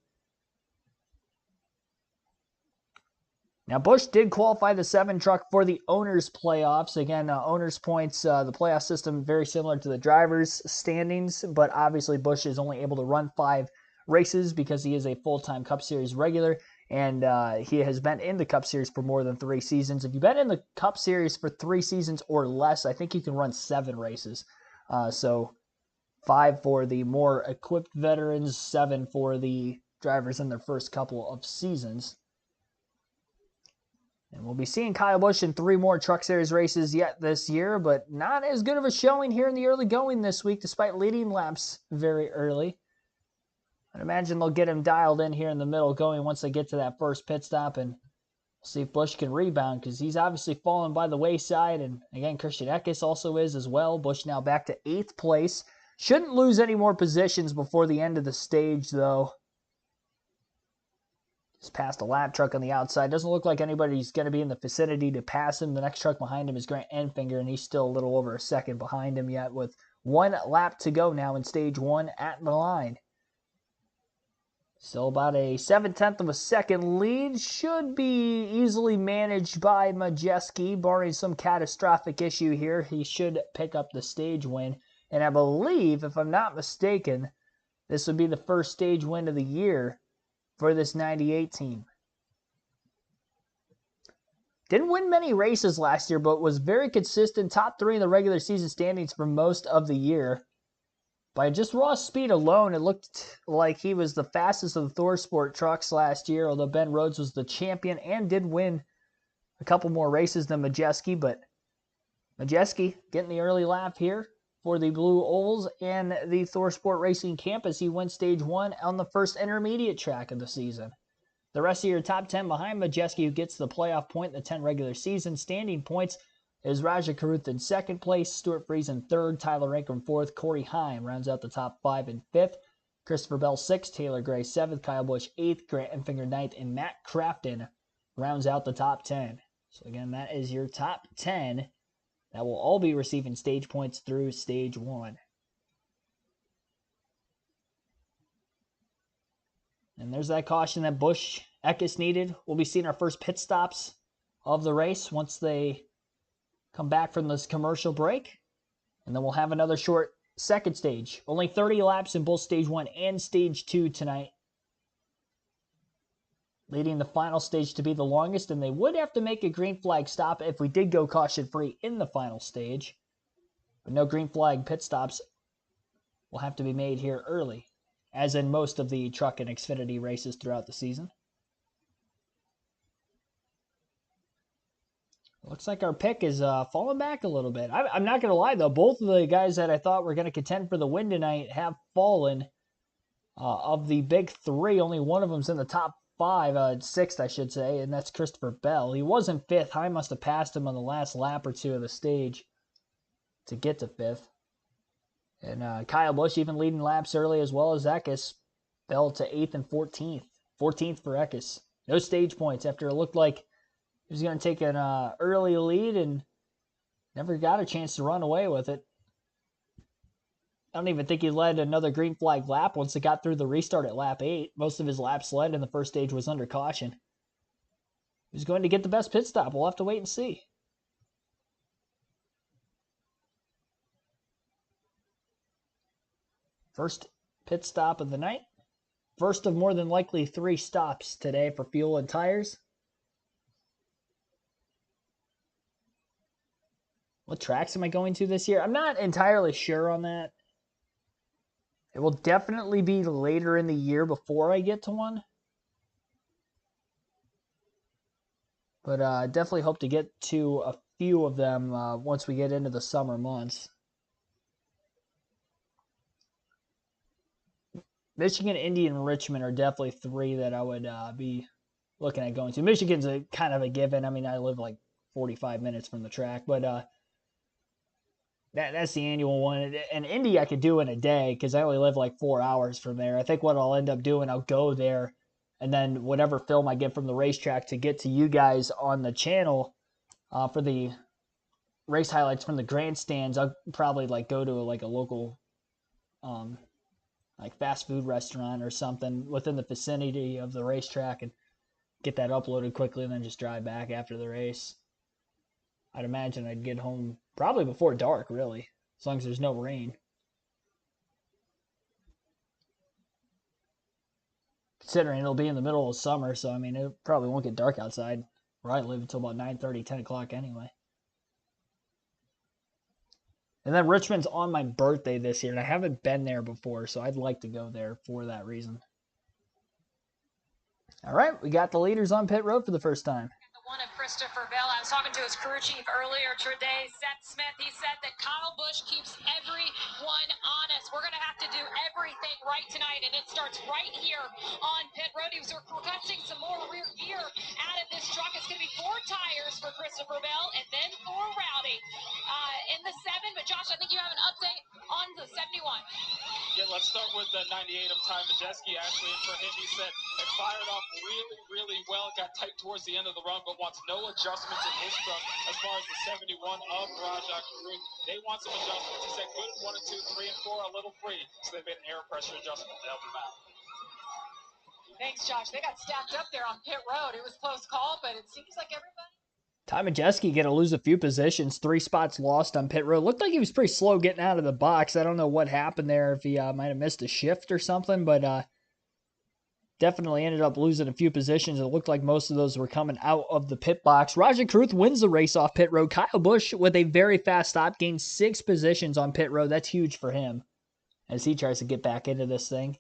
Now, Busch did qualify the 7 truck for the owners' playoffs. Again, owners' points, the playoff system very similar to the drivers' standings, but obviously Busch is only able to run 5 races because he is a full-time Cup Series regular, and he has been in the Cup Series for more than 3 seasons. If you've been in the Cup Series for 3 seasons or less, I think you can run 7 races. So 5 for the more equipped veterans, 7 for the drivers in their first couple of seasons. And we'll be seeing Kyle Busch in 3 more Truck Series races yet this year, but not as good of a showing here in the early going this week, despite leading laps very early. I'd imagine they'll get him dialed in here in the middle going once they get to that first pit stop, and see if Busch can rebound, because he's obviously fallen by the wayside, and again, Christian Eckes also is as well. Busch now back to 8th place. Shouldn't lose any more positions before the end of the stage, though. Just passed a lap truck on the outside. Doesn't look like anybody's going to be in the vicinity to pass him. The next truck behind him is Grant Enfinger, and he's still a little over a second behind him yet, with 1 lap to go now in stage 1 at the line. Still about a 0.7 of a second lead. Should be easily managed by Majeski, barring some catastrophic issue here. He should pick up the stage win. And I believe, if I'm not mistaken, this would be the first stage win of the year for this 98 team. Didn't win many races last year, but was very consistent. Top 3 in the regular season standings for most of the year. By just raw speed alone, it looked like he was the fastest of the Thor Sport trucks last year, although Ben Rhodes was the champion and did win a couple more races than Majeski. But Majeski getting the early lap here for the Blue Ovals and the Thor Sport Racing Camp as he wins stage 1 on the first intermediate track of the season. The rest of your top 10 behind Majeski, who gets the playoff point in the 10 regular season standing points, is Raja Carruth in 2nd place, Stuart Friesen 3rd, Tyler Ranker in 4th, Corey Heim rounds out the top 5 in 5th, Christopher Bell 6th, Taylor Gray 7th, Kyle Busch 8th, Grant Enfinger 9th, and Matt Crafton rounds out the top 10. So again, that is your top 10 that will all be receiving stage points through stage 1. And there's that caution that Busch Eckes needed. We'll be seeing our first pit stops of the race once they come back from this commercial break. And then we'll have another short second stage. Only 30 laps in both stage 1 and stage 2 tonight, leading the final stage to be the longest, and they would have to make a green flag stop if we did go caution-free in the final stage. But no green flag pit stops will have to be made here early, as in most of the truck and Xfinity races throughout the season. Looks like our pick is falling back a little bit. I'm not going to lie, though. Both of the guys that I thought were going to contend for the win tonight have fallen. Of the big three, only one of them's in the top five, sixth, I should say, and that's Christopher Bell. He was in fifth. High must have passed him on the last lap or two of the stage to get to fifth. And Kyle Busch even leading laps early as well as Eckes. Bell to 8th and 14th. 14th for Eckes. No stage points after it looked like he was going to take an early lead and never got a chance to run away with it. I don't even think he led another green flag lap once it got through the restart at lap 8. Most of his laps led in the first stage was under caution. Who's going to get the best pit stop? We'll have to wait and see. First pit stop of the night. First of more than likely 3 stops today for fuel and tires. What tracks am I going to this year? I'm not entirely sure on that. It will definitely be later in the year before I get to one. But I definitely hope to get to a few of them once we get into the summer months. Michigan, Indy, and Richmond are definitely 3 that I would be looking at going to. Michigan's a kind of a given. I mean, I live like 45 minutes from the track, but that's the annual one. And Indy I could do in a day because I only live like 4 hours from there. I think what I'll end up doing, I'll go there, and then whatever film I get from the racetrack to get to you guys on the channel for the race highlights from the grandstands, I'll probably like go to like a local like fast food restaurant or something within the vicinity of the racetrack and get that uploaded quickly and then just drive back after the race. I'd imagine I'd get home probably before dark, really, as long as there's no rain. Considering it'll be in the middle of summer, so I mean, it probably won't get dark outside where I live until about 9:30, 10 o'clock anyway. And then Richmond's on my birthday this year, and I haven't been there before, so I'd like to go there for that reason. All right, we got the leaders on pit road for the first time. One of Christopher Bell. I was talking to his crew chief earlier today, Seth Smith. He said that Kyle Busch keeps everyone honest. We're going to have to do everything right tonight, and it starts right here on pit road. He was requesting some more rear gear out of this truck. It's going to be 4 tires for Christopher Bell and then for Rowdy in the 7. But Josh, I think you have an update on the 71. Yeah, let's start with the 98 of Ty Majeski. Actually, for him, he said it fired off really, really well. Got tight towards the end of the run, but wants no adjustments in his truck as far as the 71 of Rajah Carew. They want some adjustments. He said good 1 and 2, 3 and 4, a little free. So they made an air pressure adjustment to help him out. Thanks, Josh. They got stacked up there on pit road. It was close call, but it seems like everybody. Ty Majeski going to lose a few positions, 3 spots lost on pit road. Looked like he was pretty slow getting out of the box. I don't know what happened there, if he might have missed a shift or something, but definitely ended up losing a few positions. It looked like most of those were coming out of the pit box. Rajah Carew wins the race off pit road. Kyle Busch, with a very fast stop, gained 6 positions on pit road. That's huge for him as he tries to get back into this thing.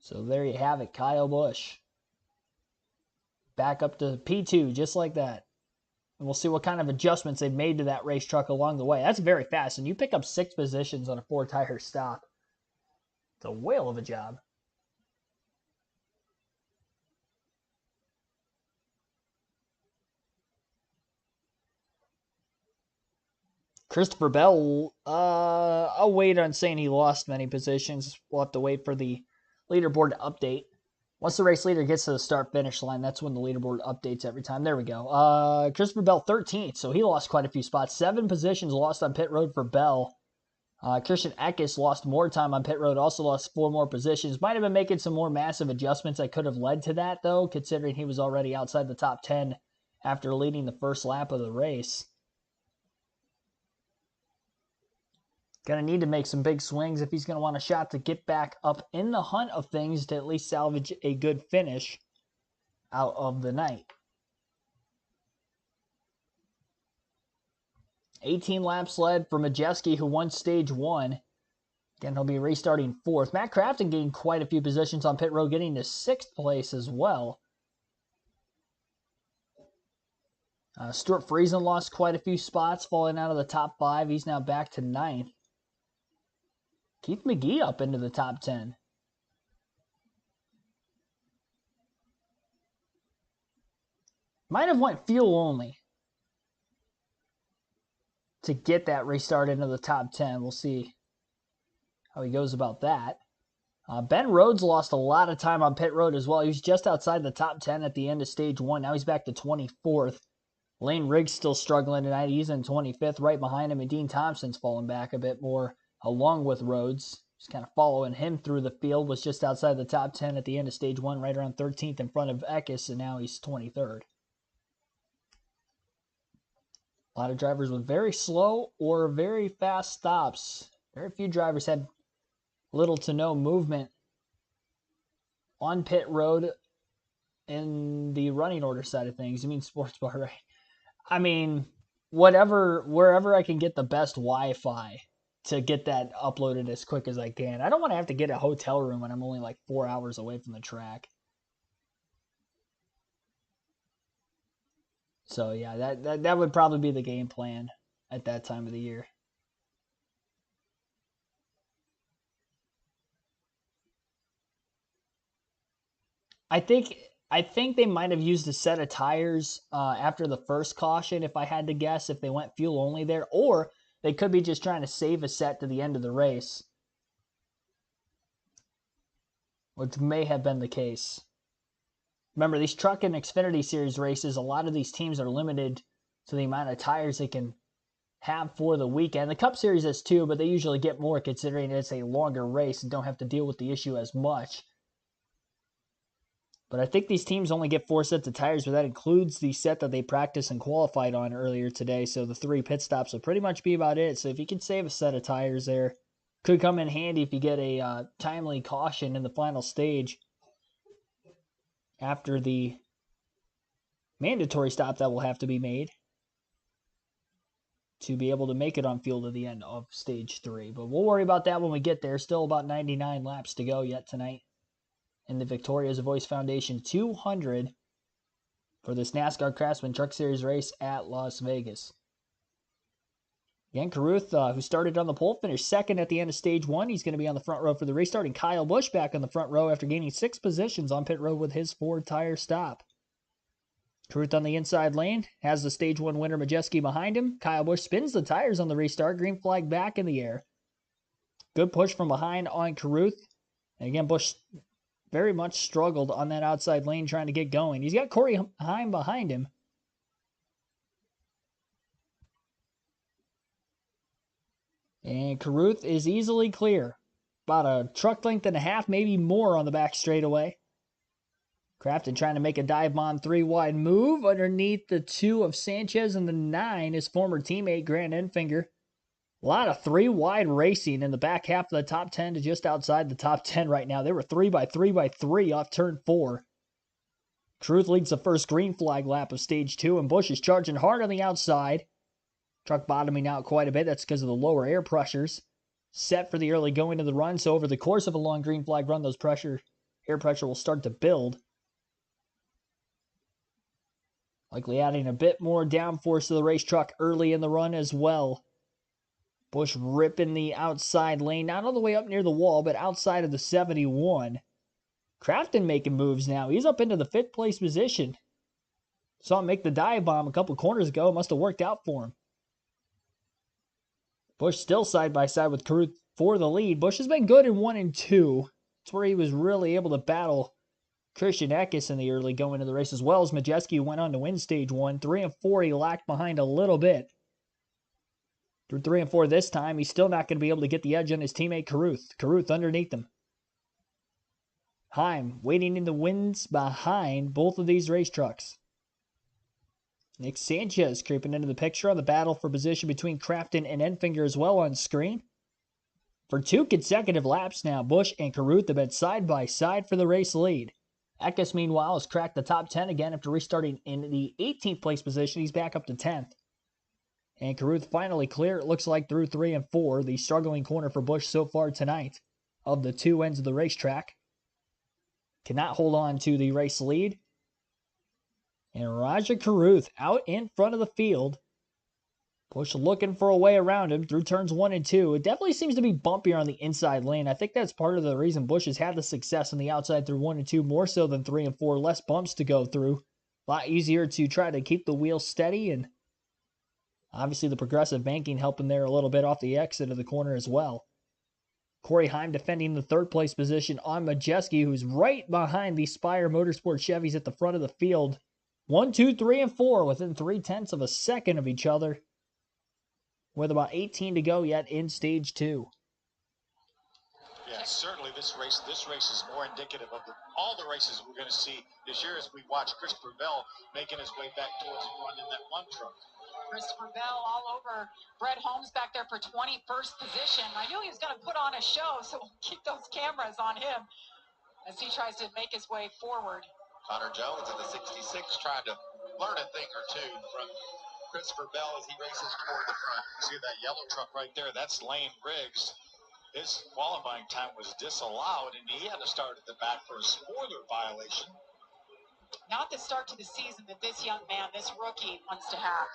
So there you have it, Kyle Busch. Back up to P2, just like that. And we'll see what kind of adjustments they've made to that race truck along the way. That's very fast, and you pick up 6 positions on a 4-tire stop. It's a whale of a job. Christopher Bell, I'll wait on saying he lost many positions. We'll have to wait for the leaderboard update. Once the race leader gets to the start-finish line, that's when the leaderboard updates every time. There we go. Christopher Bell, 13th, so he lost quite a few spots. 7 positions lost on pit road for Bell. Christian Eckes lost more time on pit road, also lost 4 more positions. Might have been making some more massive adjustments that could have led to that, though, considering he was already outside the top 10 after leading the first lap of the race. Going to need to make some big swings if he's going to want a shot to get back up in the hunt of things to at least salvage a good finish out of the night. 18 laps led for Majeski, who won stage 1. Again, he'll be restarting 4th. Matt Crafton gained quite a few positions on pit road, getting to 6th place as well. Stuart Friesen lost quite a few spots, falling out of the top 5. He's now back to 9th. Keith McGee up into the top 10. Might have went fuel only to get that restart into the top 10. We'll see how he goes about that. Ben Rhodes lost a lot of time on pit road as well. He was just outside the top 10 at the end of stage 1. Now he's back to 24th. Lane Riggs still struggling tonight. He's in 25th, right behind him. And Dean Thompson's falling back a bit more along with Rhodes. Just kind of following him through the field. Was just outside the top 10 at the end of stage 1, right around 13th in front of Eckes, and now he's 23rd. A lot of drivers with very slow or very fast stops. Very few drivers had little to no movement on pit road in the running order side of things. You mean sports bar, right? I mean, wherever I can get the best Wi-Fi to get that uploaded as quick as I can. I don't want to have to get a hotel room when I'm only like 4 hours away from the track. So yeah, that would probably be the game plan at that time of the year. I think they might have used a set of tires after the first caution, if I had to guess, if they went fuel only there, or they could be just trying to save a set to the end of the race, which may have been the case. Remember, these Truck and Xfinity Series races, a lot of these teams are limited to the amount of tires they can have for the weekend. The Cup Series is too, but they usually get more considering it's a longer race and don't have to deal with the issue as much. But I think these teams only get 4 sets of tires, but that includes the set that they practiced and qualified on earlier today. So the 3 pit stops will pretty much be about it. So if you can save a set of tires there, could come in handy if you get a timely caution in the final stage after the mandatory stop that will have to be made to be able to make it on fuel to the end of stage 3. But we'll worry about that when we get there. Still about 99 laps to go yet tonight in the Victoria's Voice Foundation 200 for this NASCAR Craftsman Truck Series race at Las Vegas. Again, Carruth, who started on the pole, finished second at the end of stage 1. He's going to be on the front row for the restart. And Kyle Busch back on the front row after gaining 6 positions on pit road with his Ford tire stop. Carruth on the inside lane has the stage 1 winner Majeski behind him. Kyle Busch spins the tires on the restart. Green flag back in the air. Good push from behind on Carruth. And again, Busch very much struggled on that outside lane trying to get going. He's got Corey Heim behind him. And Carruth is easily clear. About a truck length and a half, maybe more on the back straightaway. Crafton trying to make a dive bomb 3-wide move underneath the 2 of Sanchez and the 9, his former teammate Grant Enfinger. A lot of 3-wide racing in the back half of the top 10 to just outside the top 10 right now. They were 3x3x3 off turn 4. Carruth leads the first green flag lap of stage 2, and Busch is charging hard on the outside. Truck bottoming out quite a bit. That's because of the lower air pressures set for the early going of the run. So over the course of a long green flag run, those air pressure will start to build. Likely adding a bit more downforce to the race truck early in the run as well. Busch ripping the outside lane, not all the way up near the wall, but outside of the 71. Crafton making moves now. He's up into the 5th place position. Saw him make the dive bomb a couple corners ago. It must have worked out for him. Busch still side by side with Carruth for the lead. Busch has been good in 1 and 2. It's where he was really able to battle Christian Eckes in the early going of the race, as well as Majeski went on to win stage 1. 3 and 4, he lacked behind a little bit. Through 3 and 4 this time, he's still not going to be able to get the edge on his teammate Carruth. Carruth underneath him. Heim waiting in the wings behind both of these race trucks. Nick Sanchez creeping into the picture on the battle for position between Crafton and Enfinger as well on screen. For 2 consecutive laps now, Busch and Carruth have been side by side for the race lead. Eckes, meanwhile, has cracked the top 10 again after restarting in the 18th place position. He's back up to 10th. And Carruth finally clear, it looks like, through 3 and 4, the struggling corner for Busch so far tonight of the two ends of the racetrack. Cannot hold on to the race lead. And Rajah Carruth out in front of the field. Busch looking for a way around him through turns 1 and 2. It definitely seems to be bumpier on the inside lane. I think that's part of the reason Busch has had the success on the outside through 1 and 2, more so than 3 and 4. Less bumps to go through. A lot easier to try to keep the wheel steady, and obviously the progressive banking helping there a little bit off the exit of the corner as well. Corey Heim defending the third place position on Majeski, who's right behind the Spire Motorsport Chevys at the front of the field. 1, 2, 3, and 4 within 0.3 of a second of each other, with about 18 to go yet in stage 2. Yeah, certainly this race is more indicative of all the races we're going to see this year as we watch Christopher Bell making his way back towards the front in that one truck. Christopher Bell all over Brett Holmes back there for 21st position. I knew he was going to put on a show, so we'll keep those cameras on him as he tries to make his way forward. Connor Jones in the 66 trying to learn a thing or two from Christopher Bell as he races toward the front. See that yellow truck right there? That's Lane Riggs. His qualifying time was disallowed, and he had to start at the back for a spoiler violation. Not the start to the season that this young man, this rookie, wants to have.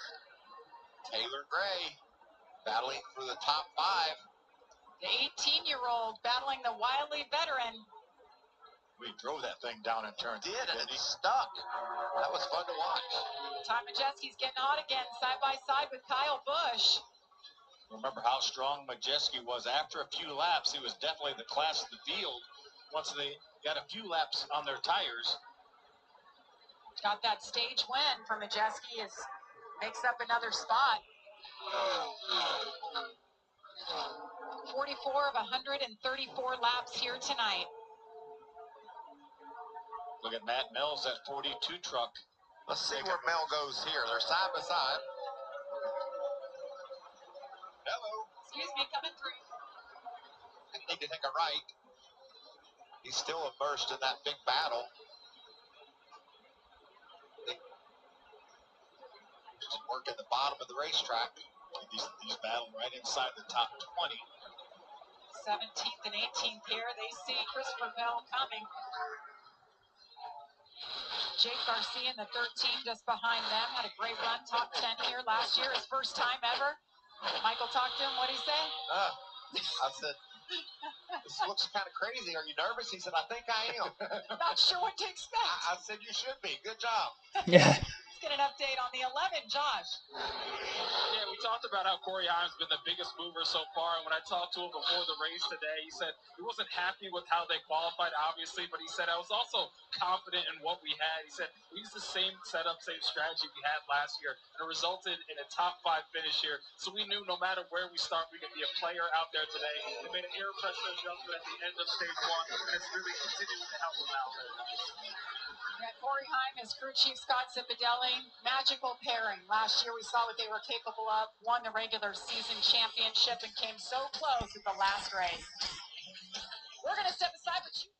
Taylor Gray battling for the top 5. The 18-year-old battling the wily veteran. We drove that thing down in turn. Did, and it stuck. That was fun to watch. Ty Majeski's getting hot again, side by side with Kyle Busch. Remember how strong Majeski was. After a few laps, he was definitely the class of the field. Once they got a few laps on their tires. Got that stage win for Majeski, makes up another spot. 44 of 134 laps here tonight. Look at Matt Mills, that 42 truck. Let's see where Mel goes here. They're side by side. Hello. Excuse me, coming through. I need to take a right. He's still immersed in that big battle. Just working the bottom of the racetrack. These battle right inside the top 20. 17th and 18th here. They see Christopher Bell coming. Jake Garcia in the 13 just behind them. Had a great run, top 10 here last year. His first time ever. Michael talked to him. What'd he say? I said, this looks kind of crazy. Are you nervous? He said, I think I am. Not sure what to expect. I said, you should be. Good job. Yeah. Let's get an update on the 11, Josh. Yeah, we talked about how Corey Heim's been the biggest mover so far. And when I talked to him before the race today, he said he wasn't happy with how they qualified, obviously, but he said I was also confident in what we had. He said we used the same setup, same strategy we had last year, and it resulted in a top 5 finish here. So we knew no matter where we start, we could be a player out there today. They made an air pressure adjustment at the end of stage 1, and it's really continuing to help them out there. Yeah, Corey Heim is crew chief Scott Zipadelli. Magical pairing. Last year we saw what they were capable of. Won the regular season championship and came so close at the last race. We're going to step aside, but you...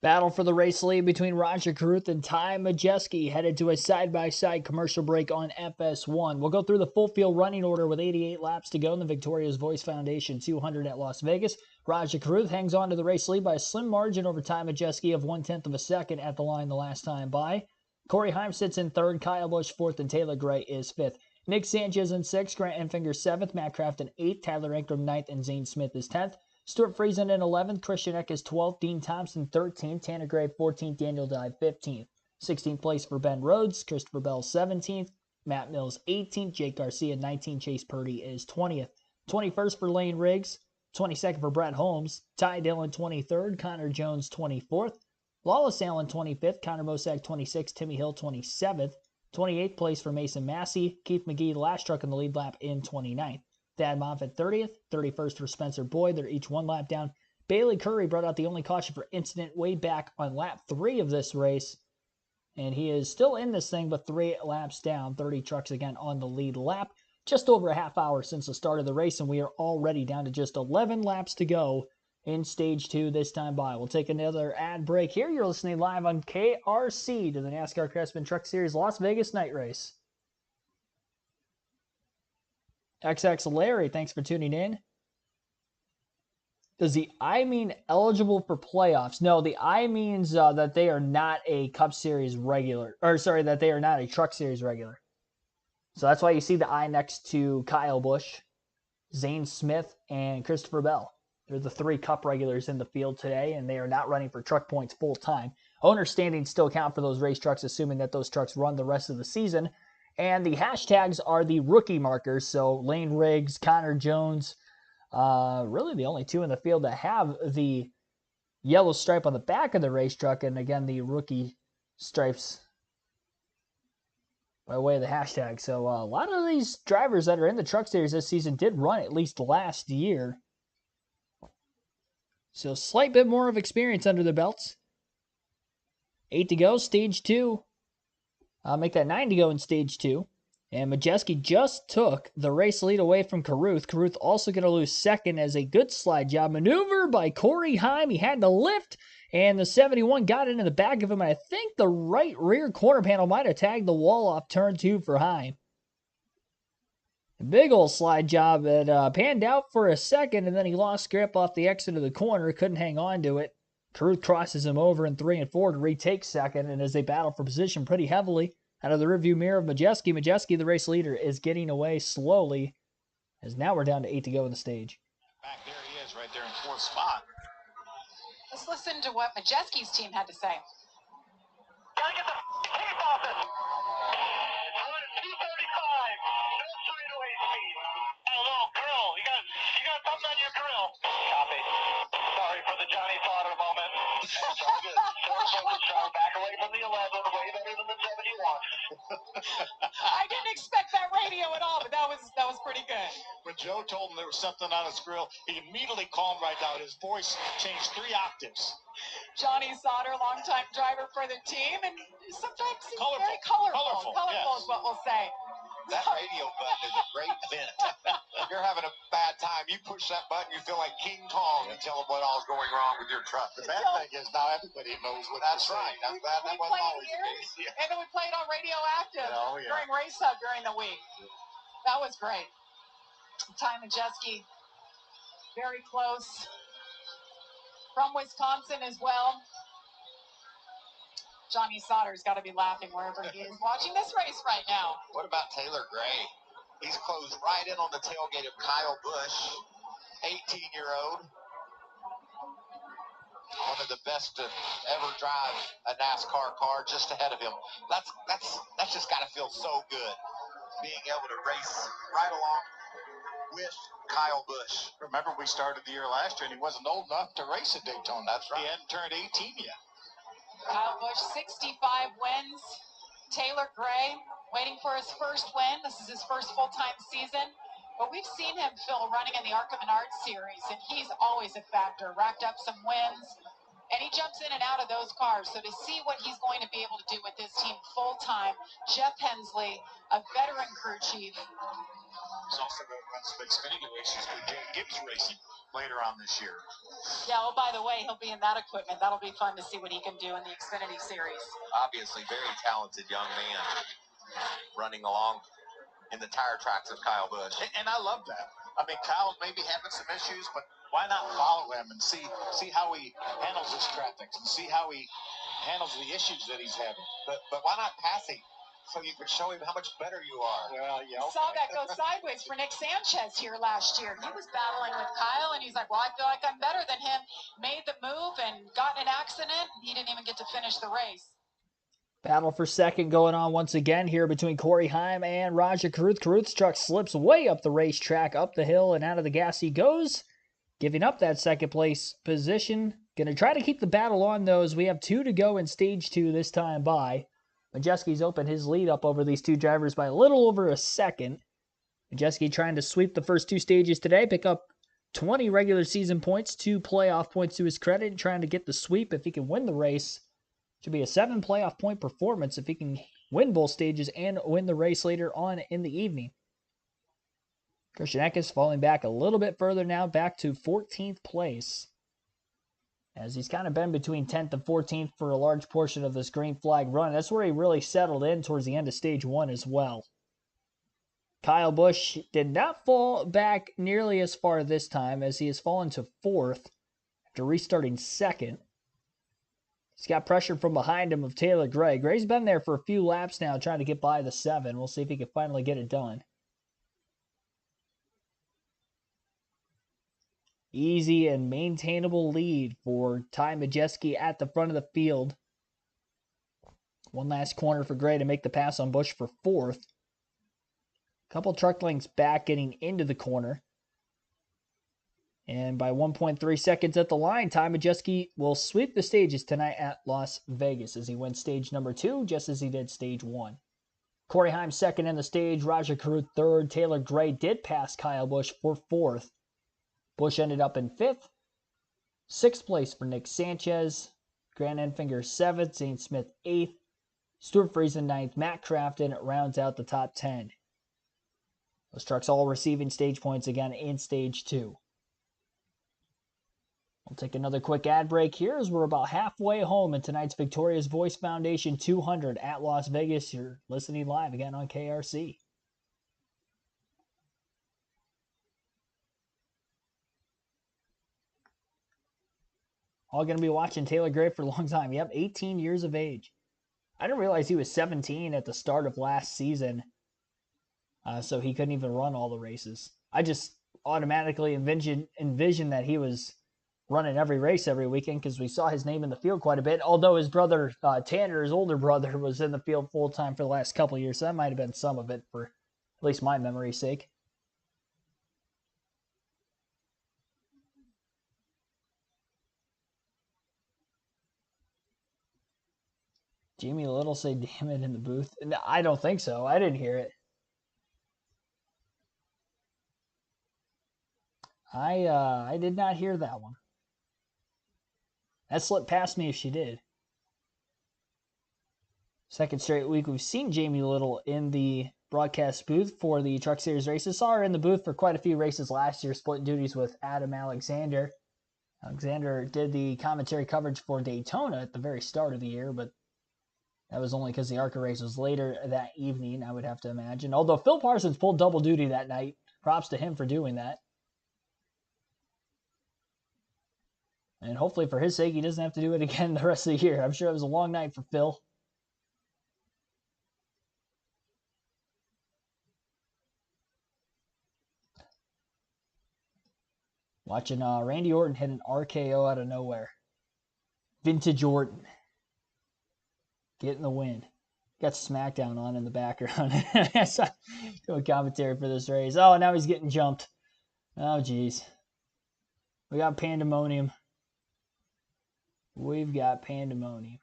Battle for the race lead between Rajah Carruth and Ty Majeski headed to a side-by-side commercial break on FS1. We'll go through the full field running order with 88 laps to go in the Victoria's Voice Foundation 200 at Las Vegas. Rajah Carruth hangs on to the race lead by a slim margin over Ty Majeski of 1/10 of a second at the line the last time by. Corey Heim sits in third, Kyle Busch fourth, and Taylor Gray is fifth. Nick Sanchez in sixth, Grant Enfinger seventh, Matt Craft in eighth, Tyler Ankrum ninth, and Zane Smith is 10th. Stuart Friesen in 11th, Christian Eck is 12th, Dean Thompson 13th, Tanner Gray 14th, Daniel Dye 15th. 16th place for Ben Rhodes, Christopher Bell 17th, Matt Mills 18th, Jake Garcia 19th, Chase Purdy is 20th. 21st for Lane Riggs, 22nd for Brett Holmes, Ty Dillon 23rd, Connor Jones 24th, Lawless Allen 25th, Connor Mosack 26th, Timmy Hill 27th. 28th place for Mason Massey, Keith McGee, the last truck in the lead lap, in 29th. Thad Moffitt 30th, 31st for Spencer Boyd. They're each one lap down. Bailey Curry brought out the only caution for incident way back on lap 3 of this race. And he is still in this thing, but 3 laps down. 30 trucks again on the lead lap. Just over a half hour since the start of the race, and we are already down to just 11 laps to go in stage 2 this time by. We'll take another ad break here. You're listening live on KRC to the NASCAR Craftsman Truck Series Las Vegas Night Race. XX Larry, thanks for tuning in. Does the I mean eligible for playoffs? No, the I means that they are not a Cup Series regular. Or, sorry, that they are not a Truck Series regular. So that's why you see the I next to Kyle Busch, Zane Smith, and Christopher Bell. They're the 3 Cup regulars in the field today, and they are not running for truck points full time. Owner standings still count for those race trucks, assuming that those trucks run the rest of the season. And the hashtags are the rookie markers. So Lane Riggs, Connor Jones, really the only 2 in the field that have the yellow stripe on the back of the race truck, and again, the rookie stripes by way of the hashtag. So a lot of these drivers that are in the Truck Series this season did run at least last year. So slight bit more of experience under their belts. 8 to go, stage 2. I'll make that 9 to go in stage 2. And Majeski just took the race lead away from Carruth. Carruth also going to lose second as a good slide job maneuver by Corey Heim. He had to lift, and the 71 got into the back of him. I think the right rear corner panel might have tagged the wall off turn 2 for Heim. A big old slide job that panned out for a second, and then he lost grip off the exit of the corner. Couldn't hang on to it. Carruth crosses him over in 3 and 4 to retake second, and as they battle for position pretty heavily, out of the rearview mirror of Majeski. Majeski, the race leader, is getting away slowly, as now we're down to 8 to go in the stage. Back there he is, right there in 4th spot. Let's listen to what Majeski's team had to say. Gotta get the tape off it. Running 235. No straightaway speed. Hello, grill. You got something on your grill. Copy. Sorry for the Johnny Slaughter moment. That's all good. Back away from the 11. Way better than the 71. I didn't expect that radio at all, but that was pretty good. When Joe told him there was something on his grill, he immediately calmed right down. His voice changed 3 octaves. Johnny Sauter, longtime driver for the team, and sometimes he's Colorful. very colorful. Colorful, yes. Is what we'll say. That radio button is a great vent. You're having a bad time. You push that button, you feel like King Kong and tell them what all's going wrong with your truck. The bad thing is now everybody knows what That's to say. right. We That wasn't played always the here, case. Yeah. and then we played on Radioactive during Race Hub during the week. That was great. Ty Majeski, very close. From Wisconsin as well. Johnny Sauter's got to be laughing wherever he is watching this race right now. What about Taylor Gray? He's closed right in on the tailgate of Kyle Busch, 18-year-old. One of the best to ever drive a NASCAR car, just ahead of him. That's just got to feel so good, being able to race right along with Kyle Busch. Remember, we started the year last year, and he wasn't old enough to race at Daytona. That's right. He hadn't turned 18 yet. Kyle Busch, 65 wins. Taylor Gray waiting for his first win. This is his first full-time season. But we've seen him, Phil, running in the Arkham and Art Series, and he's always a factor. Racked up some wins, and he jumps in and out of those cars. So to see what he's going to be able to do with this team full-time, Jeff Hensley, a veteran crew chief. He's also going to run some Xfinity races with Jay Gibbs Racing later on this year. Yeah, oh, by the way, he'll be in that equipment. That'll be fun to see what he can do in the Xfinity Series. Obviously, very talented young man running along in the tire tracks of Kyle Busch. And I love that. I mean, Kyle's maybe having some issues, but why not follow him and see how he handles his traffic and see how he handles the issues that he's having. But why not pass him so you can show him how much better you are? Well, yeah. Okay. Saw that go sideways for Nick Sanchez here last year. He was battling with Kyle, and he's like, well, I feel like I'm better than him. Made the move and got in an accident. He didn't even get to finish the race. Battle for second going on once again here between Corey Heim and Roger Carruth. Carruth's truck slips way up the racetrack, up the hill, and out of the gas he goes, giving up that second place position. Going to try to keep the battle on those. We have 2 to go in stage 2 this time by. Majeski's opened his lead up over these 2 drivers by a little over a second. Majeski trying to sweep the first 2 stages today, pick up 20 regular season points, 2 playoff points to his credit, trying to get the sweep if he can win the race. Should be a 7 playoff point performance if he can win both stages and win the race later on in the evening. Christian Eckes falling back a little bit further now, back to 14th place. As he's kind of been between 10th and 14th for a large portion of this green flag run. That's where he really settled in towards the end of stage 1 as well. Kyle Busch did not fall back nearly as far this time, as he has fallen to 4th after restarting 2nd. He's got pressure from behind him of Taylor Gray. Gray's been there for a few laps now trying to get by the 7. We'll see if he can finally get it done. Easy and maintainable lead for Ty Majeski at the front of the field. One last corner for Gray to make the pass on Busch for 4th. Couple truck lengths back getting into the corner. And by 1.3 seconds at the line, Ty Majeski will sweep the stages tonight at Las Vegas as he wins stage number 2, just as he did stage 1. Corey Heim second in the stage, Rajah Caruth third. Taylor Gray did pass Kyle Busch for 4th. Busch ended up in 5th. 6th place for Nick Sanchez. Grant Enfinger 7th. Zane Smith 8th. Stuart Friesen 9th. Matt Crafton rounds out the top 10. Those trucks all receiving stage points again in stage 2. We'll take another quick ad break here as we're about halfway home in tonight's Victoria's Voice Foundation 200 at Las Vegas. You're listening live again on KRC. All going to be watching Taylor Gray for a long time. Yep, 18 years of age. I didn't realize he was 17 at the start of last season, so he couldn't even run all the races. I just automatically envisioned that he was running every race every weekend because we saw his name in the field quite a bit, although his brother, Tanner, his older brother, was in the field full-time for the last couple of years, so that might have been some of it for at least my memory's sake. Jamie Little say damn it in the booth. No, I don't think so. I didn't hear it. I did not hear that one. That slipped past me if she did. Second straight week we've seen Jamie Little in the broadcast booth for the Truck Series races. Saw her in the booth for quite a few races last year, splitting duties with Adam Alexander. Alexander did the commentary coverage for Daytona at the very start of the year, but that was only because the ARCA race was later that evening, I would have to imagine. Although Phil Parsons pulled double duty that night. Props to him for doing that. And hopefully for his sake, he doesn't have to do it again the rest of the year. I'm sure it was a long night for Phil. Watching Randy Orton hit an RKO out of nowhere. Vintage Orton. Getting the win. Got SmackDown on in the background. Doing commentary for this race. Oh, now he's getting jumped. Oh, geez. We got pandemonium. We've got pandemonium.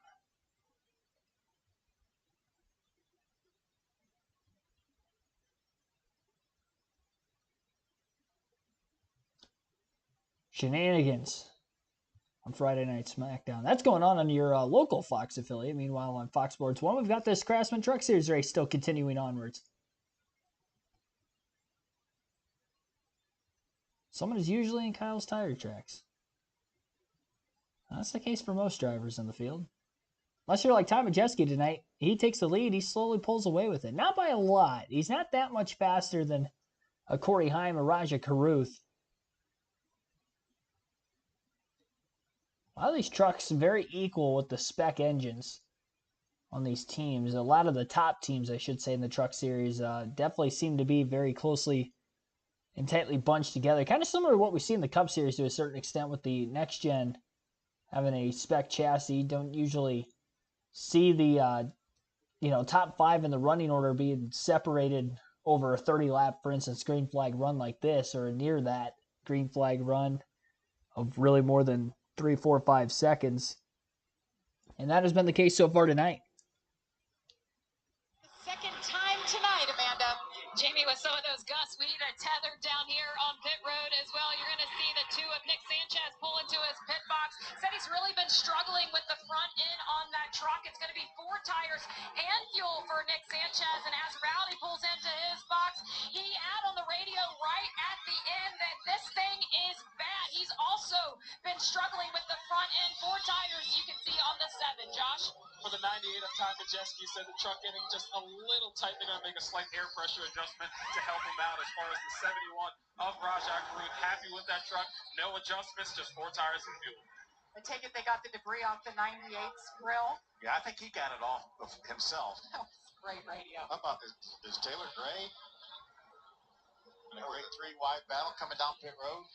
Shenanigans on Friday Night SmackDown. That's going on your local Fox affiliate. Meanwhile, on Fox Sports 1, we've got this Craftsman Truck Series race still continuing onwards. Someone is usually in Kyle's tire tracks. That's the case for most drivers in the field. Unless you're like Ty Majeski tonight, he takes the lead, he slowly pulls away with it. Not by a lot. He's not that much faster than a Corey Heim or Rajah Caruth. A lot of these trucks very equal with the spec engines on these teams. A lot of the top teams, I should say, in the Truck Series definitely seem to be very closely and tightly bunched together. Kind of similar to what we see in the Cup Series to a certain extent with the next gen having a spec chassis. You don't usually see the top 5 in the running order being separated over a 30-lap, for instance, green flag run like this, or near that green flag run of really more than 3, 4, 5 seconds. And that has been the case so far tonight. Second time tonight, Amanda. Jamie, with some of those gusts, we need a tether down here on pit road as well. You're going to see the 2 of Nick Sanchez pull into his pit box. Said he's really been struggling with the front end on that truck. It's going to be 4 tires and fuel for Nick Sanchez. And as Rowdy pulls into his box, he had on the radio right at the end that this thing is bad. He's also been struggling with the front and 4 tires you can see on the 7, Josh. For the 98 of Ty Majeski, said the truck getting just a little tight. They're going to make a slight air pressure adjustment to help him out. As far as the 71 of Rajah Caruth, happy with that truck. No adjustments, just 4 tires and fuel. I take it they got the debris off the 98's grill. Yeah, I think he got it off of himself. That was great radio. How about this Taylor Gray? A great 3-wide battle coming down pit road.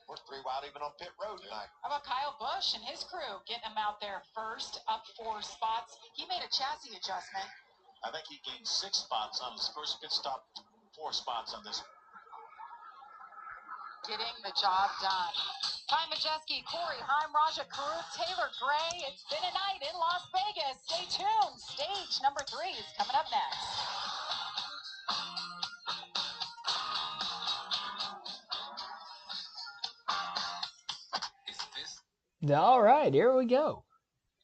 We're 3 wide even on pit road tonight. How about Kyle Busch and his crew getting him out there first, up 4 spots? He made a chassis adjustment. I think he gained 6 spots on his first pit stop, 4 spots on this. Getting the job done. Ty Majeski, Corey Heim, Rajah Caruth, Taylor Gray. It's been a night in Las Vegas. Stay tuned. Stage number 3 is coming up next. All right, here we go.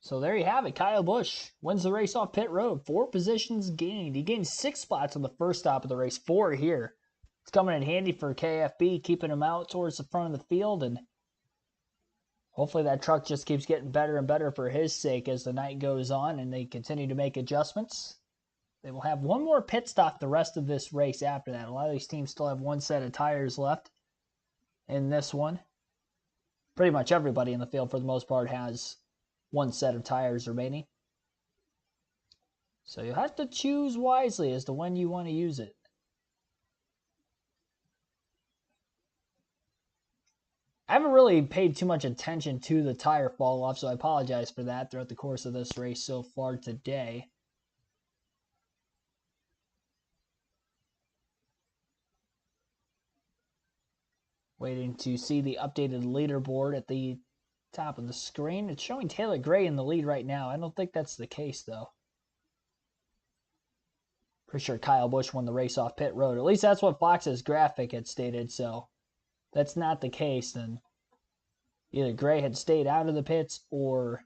So there you have it. Kyle Busch wins the race off pit road. 4 positions gained. He gained 6 spots on the first stop of the race. 4 here. It's coming in handy for KFB, keeping him out towards the front of the field. And hopefully that truck just keeps getting better and better for his sake as the night goes on and they continue to make adjustments. They will have one more pit stop the rest of this race after that. A lot of these teams still have 1 set of tires left in this one. Pretty much everybody in the field, for the most part, has 1 set of tires remaining. So you'll have to choose wisely as to when you want to use it. I haven't really paid too much attention to the tire fall off, so I apologize for that throughout the course of this race so far today. Waiting to see the updated leaderboard at the top of the screen. It's showing Taylor Gray in the lead right now. I don't think that's the case, though. Pretty sure Kyle Busch won the race off pit road. At least that's what Fox's graphic had stated, so if that's not the case, then either Gray had stayed out of the pits or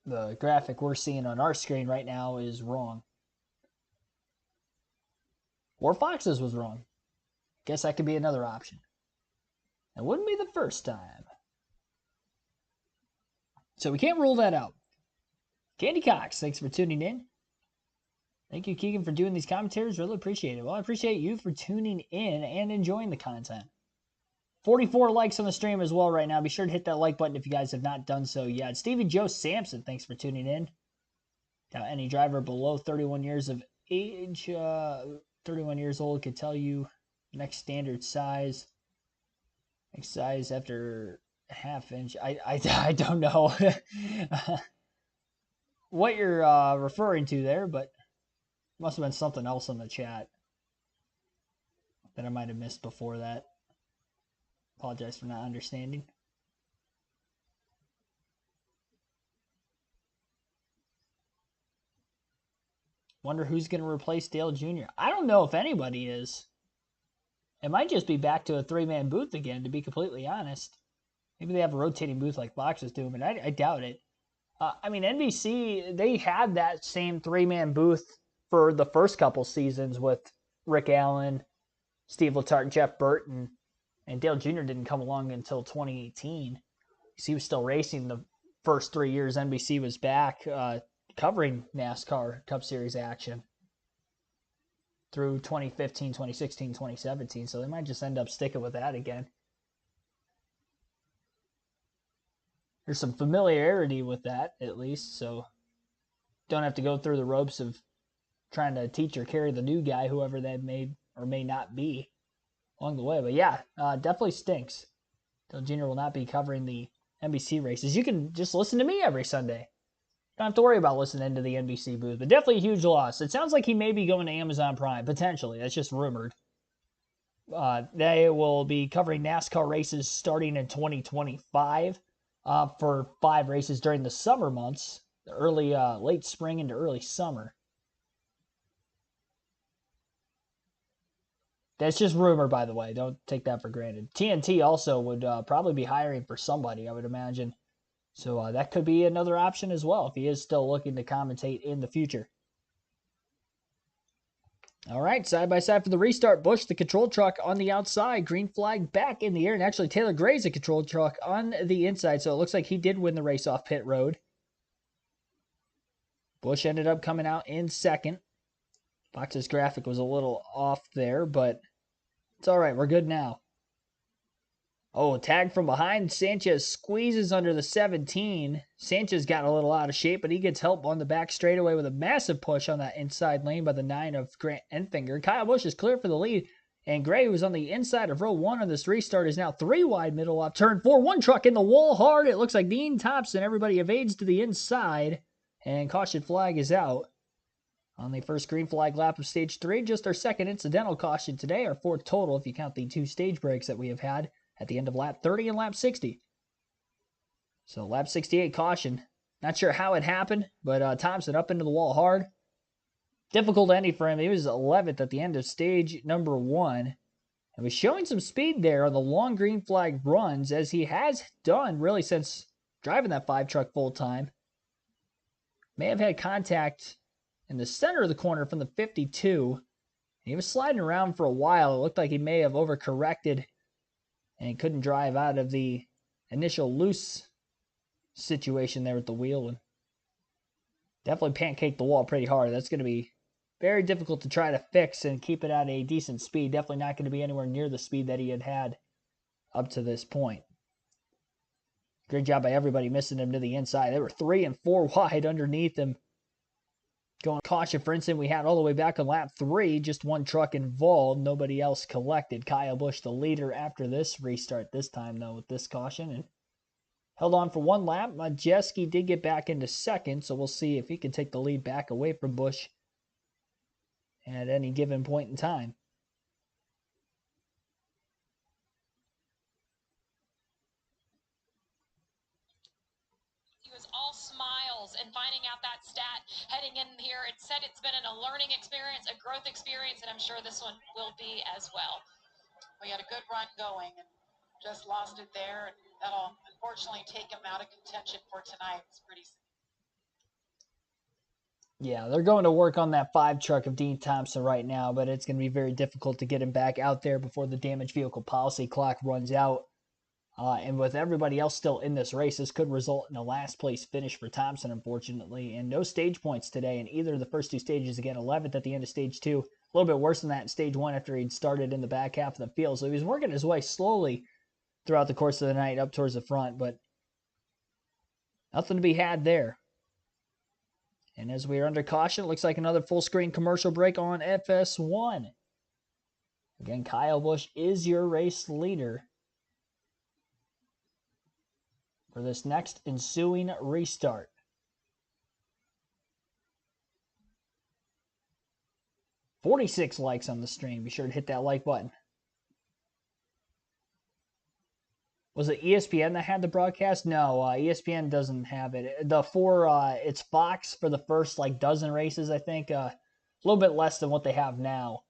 the graphic we're seeing on our screen right now is wrong. Or Fox's was wrong. Guess that could be another option. It wouldn't be the first time. So we can't rule that out. Candy Cox, thanks for tuning in. Thank you, Keegan, for doing these commentaries. Really appreciate it. Well, I appreciate you for tuning in and enjoying the content. 44 likes on the stream as well right now. Be sure to hit that like button if you guys have not done so yet. Stevie Joe Sampson, thanks for tuning in. Now, any driver below 31 years of age, 31 years old, could tell you next standard size. Next size after ½ inch. I don't know what you're referring to there, but must have been something else in the chat that I might have missed before that. Apologize for not understanding. Wonder who's going to replace Dale Jr. I don't know if anybody is. It might just be back to a 3-man booth again, to be completely honest. Maybe they have a rotating booth like Fox is doing, but I doubt it. I mean, NBC, they had that same 3-man booth for the first couple seasons with Rick Allen, Steve Letarte, Jeff Burton, and Dale Jr. didn't come along until 2018. He was still racing the first 3 years NBC was back covering NASCAR Cup Series action through 2015, 2016, 2017. So they might just end up sticking with that again. There's some familiarity with that, at least, so don't have to go through the ropes of trying to teach or carry the new guy, whoever that may or may not be, along the way. But yeah, definitely stinks. Dale Jr. will not be covering the NBC races. You can just listen to me every Sunday. Don't have to worry about listening to the NBC booth, but definitely a huge loss. It sounds like he may be going to Amazon Prime, potentially. That's just rumored. They will be covering NASCAR races starting in 2025 for 5 races during the summer months, the late spring into early summer. That's just rumor, by the way. Don't take that for granted. TNT also would probably be hiring for somebody, I would imagine. So that could be another option as well if he is still looking to commentate in the future. All right, side by side for the restart. Busch, the control truck on the outside. Green flag back in the air. And actually, Taylor Gray's the control truck on the inside. So it looks like he did win the race off pit road. Busch ended up coming out in second. Fox's graphic was a little off there, but it's all right. We're good now. Oh, tag from behind. Sanchez squeezes under the 17. Sanchez got a little out of shape, but he gets help on the back straightaway with a massive push on that inside lane by the 9 of Grant Enfinger. Kyle Busch is clear for the lead, and Gray, who's on the inside of row 1 on this restart, is now 3 wide middle off turn 4. One truck in the wall hard. It looks like Dean Thompson. Everybody evades to the inside, and caution flag is out. On the first green flag lap of stage 3, just our second incidental caution today, our 4th total if you count the 2 stage breaks that we have had at the end of lap 30 and lap 60. So lap 68 caution. Not sure how it happened, but Thompson up into the wall hard. Difficult ending for him. He was 11th at the end of stage number 1. And was showing some speed there on the long green flag runs, as he has done really since driving that 5 truck full time. May have had contact in the center of the corner from the 52. He was sliding around for a while. It looked like he may have overcorrected and he couldn't drive out of the initial loose situation there with the wheel, and definitely pancaked the wall pretty hard. That's going to be very difficult to try to fix and keep it at a decent speed. Definitely not going to be anywhere near the speed that he had up to this point. Great job by everybody missing him to the inside. They were 3 and 4 wide underneath him. Going caution, for instance, we had all the way back on lap 3, just one truck involved, nobody else collected. Kyle Busch, the leader after this restart this time, though, with this caution, and held on for one lap. Majeski did get back into second, so we'll see if he can take the lead back away from Busch at any given point in time. All smiles and finding out that stat heading in here. It said it's been a learning experience, a growth experience, and I'm sure this one will be as well. We had a good run going and just lost it there, and that'll unfortunately take him out of contention for tonight. It's pretty. Yeah, they're going to work on that 5 truck of Dean Thompson right now, but it's going to be very difficult to get him back out there before the damaged vehicle policy clock runs out. And with everybody else still in this race, this could result in a last place finish for Thompson, unfortunately. And no stage points today in either of the first 2 stages. Again, 11th at the end of stage 2. A little bit worse than that in stage 1 after he'd started in the back half of the field. So he was working his way slowly throughout the course of the night up towards the front, but nothing to be had there. And as we are under caution, it looks like another full screen commercial break on FS1. Again, Kyle Busch is your race leader for this next ensuing restart. $46 likes on the stream. Be sure to hit that like button. Was it ESPN that had the broadcast? No, ESPN doesn't have it. It's Fox for the first dozen races, I think. A little bit less than what they have now.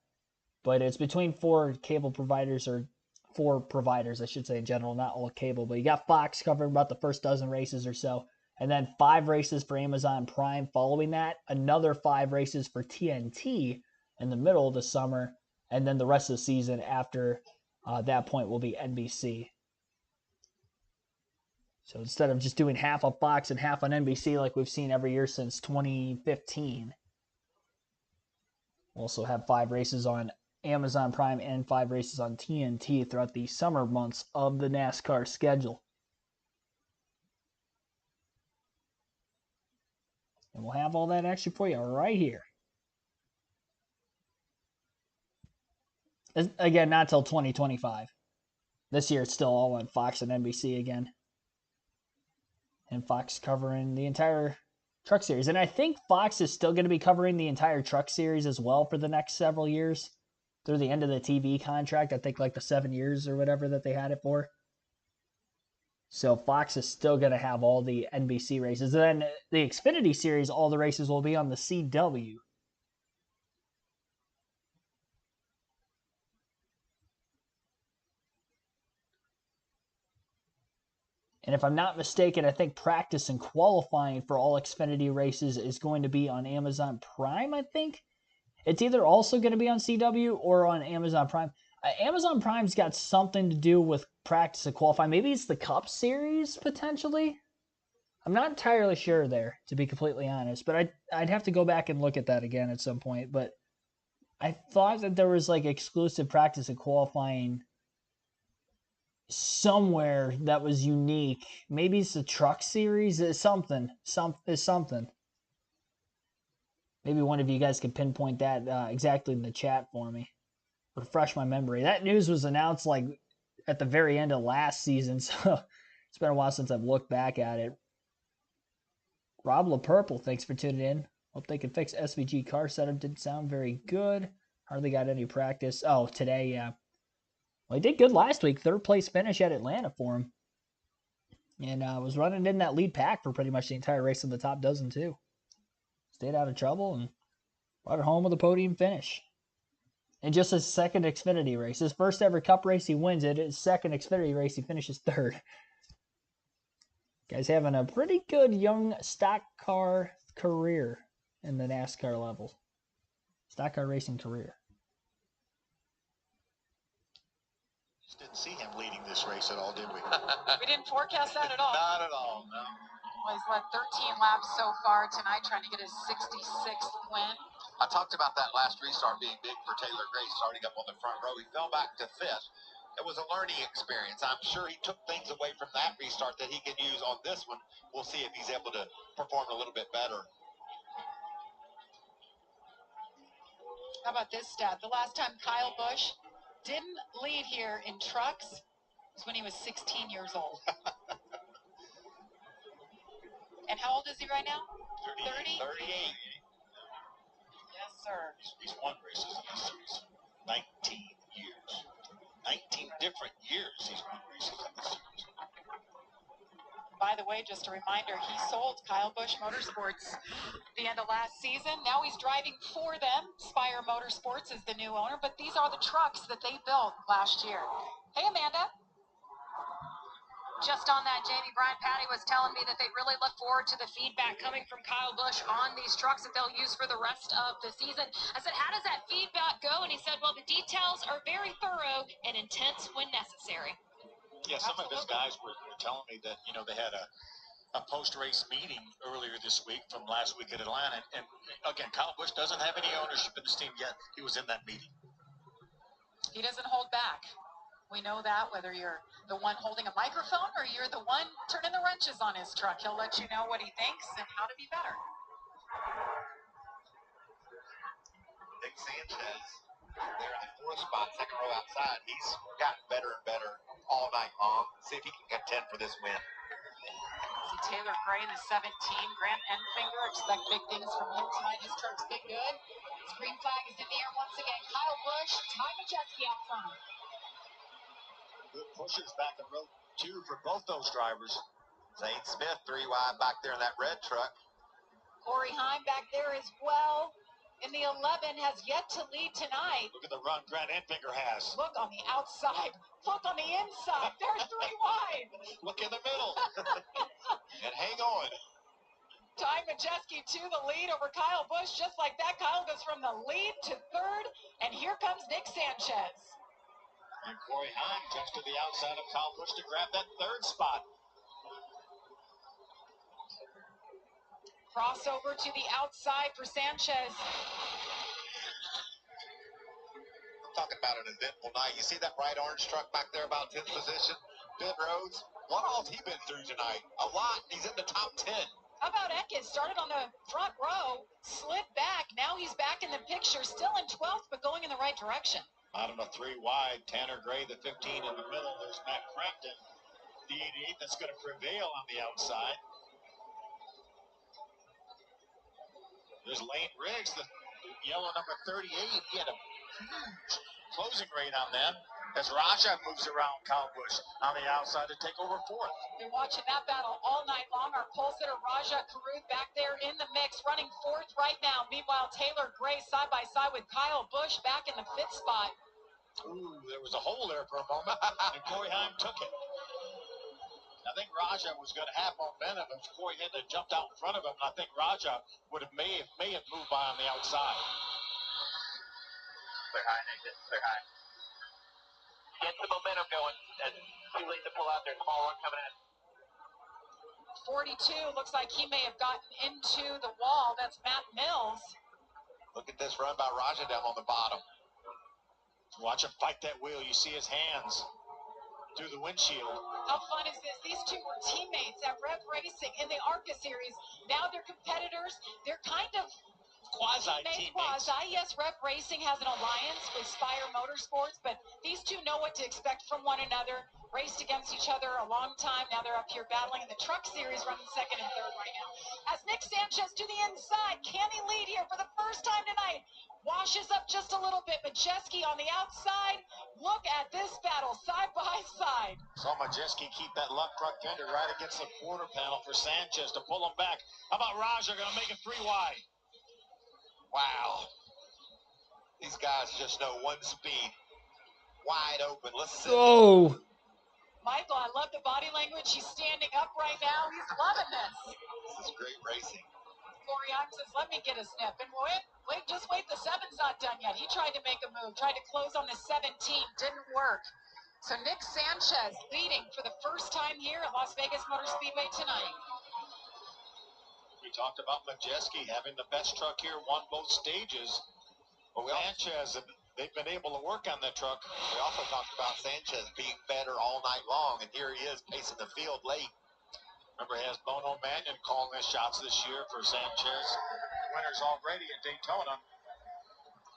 But it's between 4 cable providers, or 4 providers, I should say, in general, not all cable. But you got Fox covering about the first dozen races or so. And then 5 races for Amazon Prime following that. Another 5 races for TNT in the middle of the summer. And then the rest of the season after that point will be NBC. So instead of just doing half on Fox and half on NBC like we've seen every year since 2015, we'll also have 5 races on Amazon Prime and 5 races on TNT throughout the summer months of the NASCAR schedule. And we'll have all that action for you right here. Again, not till 2025. This year it's still all on Fox and NBC again. And Fox covering the entire Truck Series. And I think Fox is still going to be covering the entire Truck Series as well for the next several years. Through the end of the TV contract, I think the 7 years or whatever that they had it for. So Fox is still going to have all the NBC races. And then the Xfinity Series, all the races will be on the CW. And if I'm not mistaken, I think practice and qualifying for all Xfinity races is going to be on Amazon Prime, I think. It's either also going to be on CW or on Amazon Prime. Amazon Prime's got something to do with practice and qualify. Maybe it's the Cup Series, potentially? I'm not entirely sure there, to be completely honest. But I'd have to go back and look at that again at some point. But I thought that there was, like, exclusive practice and qualifying somewhere that was unique. Maybe it's the Truck Series. It's something. It's something. Maybe one of you guys could pinpoint that exactly in the chat for me. Refresh my memory. That news was announced like at the very end of last season, so it's been a while since I've looked back at it. Rob LaPurple, thanks for tuning in. Hope they can fix SVG car setup. Didn't sound very good. Hardly got any practice. Oh, today, yeah. Well, he did good last week. 3rd place finish at Atlanta for him. And was running in that lead pack for pretty much the entire race in the top dozen, too. Stayed out of trouble and brought it home with a podium finish. In just his 2nd Xfinity race. His first ever Cup race, he wins it. His 2nd Xfinity race, he finishes 3rd. Guy's having a pretty good young stock car career in the NASCAR level. Stock car racing career. Just didn't see him leading this race at all, did we? We didn't forecast that at all. Not at all, no. Well, he's led 13 laps so far tonight, trying to get his 66th win. I talked about that last restart being big for Taylor Gray, starting up on the front row. He fell back to 5th. It was a learning experience. I'm sure he took things away from that restart that he can use on this one. We'll see if he's able to perform a little bit better. How about this stat? The last time Kyle Busch didn't lead here in trucks was when he was 16 years old. And how old is he right now? 30? 38. Yes, sir. He's won races in this series. 19 years. 19 different years he's won races in this series. By the way, just a reminder, he sold Kyle Busch Motorsports the end of last season. Now he's driving for them. Spire Motorsports is the new owner, but these are the trucks that they built last year. Hey, Amanda. Just on that, Jamie Bryant, Patty was telling me that they really look forward to the feedback coming from Kyle Busch on these trucks that they'll use for the rest of the season. I said, how does that feedback go? And he said, well, the details are very thorough and intense when necessary. Yeah, some of his guys were telling me that, you know, they had a post-race meeting earlier this week from last week at Atlanta. And again, Kyle Busch doesn't have any ownership in this team yet. He was in that meeting. He doesn't hold back. We know that, whether you're the one holding a microphone or you're the one turning the wrenches on his truck. He'll let you know what he thinks and how to be better. Nick Sanchez, there in the 4th spot, 2nd row outside. He's gotten better and better all night long. See if he can contend for this win. See Taylor Gray in the 17. Grant Enfinger, expect big things from him tonight. His truck's been good. His green flag is in the air once again. Kyle Busch, Ty Majeski out front. Good pushers back in row 2 for both those drivers. Zane Smith, 3 wide back there in that red truck. Corey Heim back there as well. In the 11, has yet to lead tonight. Look at the run Grant Enfinger has. Look on the outside. Look on the inside. There's 3 wide. Look in the middle. And hang on. Ty Majeski to the lead over Kyle Busch. Just like that, Kyle goes from the lead to 3rd. And here comes Nick Sanchez. And Corey Heim jumps to the outside of Kyle Busch to grab that 3rd spot. Crossover to the outside for Sanchez. I'm talking about an eventful night. You see that bright orange truck back there about 10th position? Ben Rhodes, what all's he been through tonight? A lot. He's in the top 10. How about Eckes? Started on the front row, slid back. Now he's back in the picture, still in 12th, but going in the right direction. Bottom of 3 wide. Tanner Gray, the 15 in the middle. There's Matt Crampton, the 88 that's going to prevail on the outside. There's Lane Riggs, the yellow number 38. He had a huge closing rate on them as Raja moves around Kyle Busch on the outside to take over 4th. Been watching that battle all night long. Our pole sitter Raja Karuth back there in the mix, running 4th right now. Meanwhile, Taylor Gray side by side with Kyle Busch back in the 5th spot. Ooh, there was a hole there for a moment, and Corey Heim took it. I think Raja was going to have momentum if Corey hadn't jumped out in front of him. And I think Raja may have moved by on the outside. Clear high, Nathan. Clear high. Get the momentum going. It's too late to pull out there. Small one coming in. 42 looks like he may have gotten into the wall. That's Matt Mills. Look at this run by Rajadam on the bottom. Watch him fight that wheel. You see his hands through the windshield. How fun is this? These two were teammates at Rev Racing in the ARCA series. Now they're competitors. They're kind of Quasi-teammates. Yes, Rev Racing has an alliance with Spire Motorsports, but these two know what to expect from one another. Raced against each other a long time. Now they're up here battling in the truck series, running second and third right now. As Nick Sanchez to the inside, can he lead here for the first time tonight? Washes up just a little bit. Majeski on the outside. Look at this battle side by side. Saw Majeski keep that left front fender right against the quarter panel for Sanchez to pull him back. How about Raja going to make it 3 wide? Wow. These guys just know one speed. Wide open. Let's see. Oh. Michael, I love the body language. He's standing up right now. He's loving this. This is great racing. Corey Hahn says, let me get a sniff. And just wait. The 7's not done yet. He tried to make a move, tried to close on the 17. Didn't work. So Nick Sanchez leading for the first time here at Las Vegas Motor Speedway tonight. We talked about Majeski having the best truck here, won both stages. But Sanchez, they've been able to work on that truck. We also talked about Sanchez being better all night long, and here he is pacing the field late. Remember, he has Bono Mannion calling his shots this year for Sanchez. Winners already at Daytona.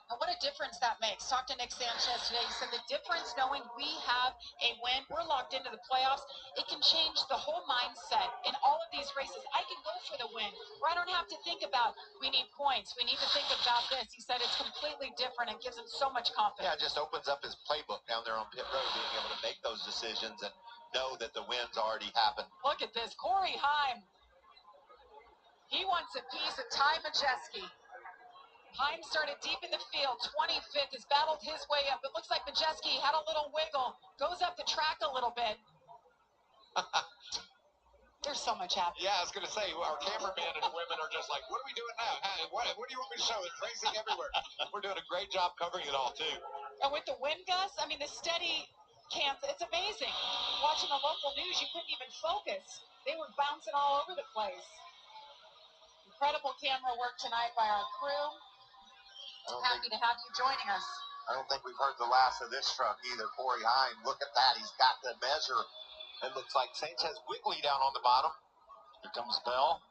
And what a difference that makes. Talked to Nick Sanchez today. He said the difference knowing we have a win, we're locked into the playoffs, it can change the whole mindset in all of these races. I can go for the win, where I don't have to think about we need points, we need to think about this. He said it's completely different and gives him so much confidence. Yeah, it just opens up his playbook down there on pit road, being able to make those decisions and know that the win's already happened. Look at this. Corey Heim. He wants a piece of Ty Majeski. Heim started deep in the field, 25th, has battled his way up. It looks like Majeski had a little wiggle, goes up the track a little bit. There's so much happening. Yeah, I was going to say, our cameraman and women are just like, what are we doing now? What do you want me to show? There's racing everywhere. We're doing a great job covering it all, too. And with the wind gusts, I mean, the steady cams, it's amazing. Watching the local news, you couldn't even focus. They were bouncing all over the place. Incredible camera work tonight by our crew. Happy to have you joining us. I don't think we've heard the last of this truck either. Corey Heim, look at that. He's got the measure. It looks like Sanchez wiggly down on the bottom. Here comes Bell.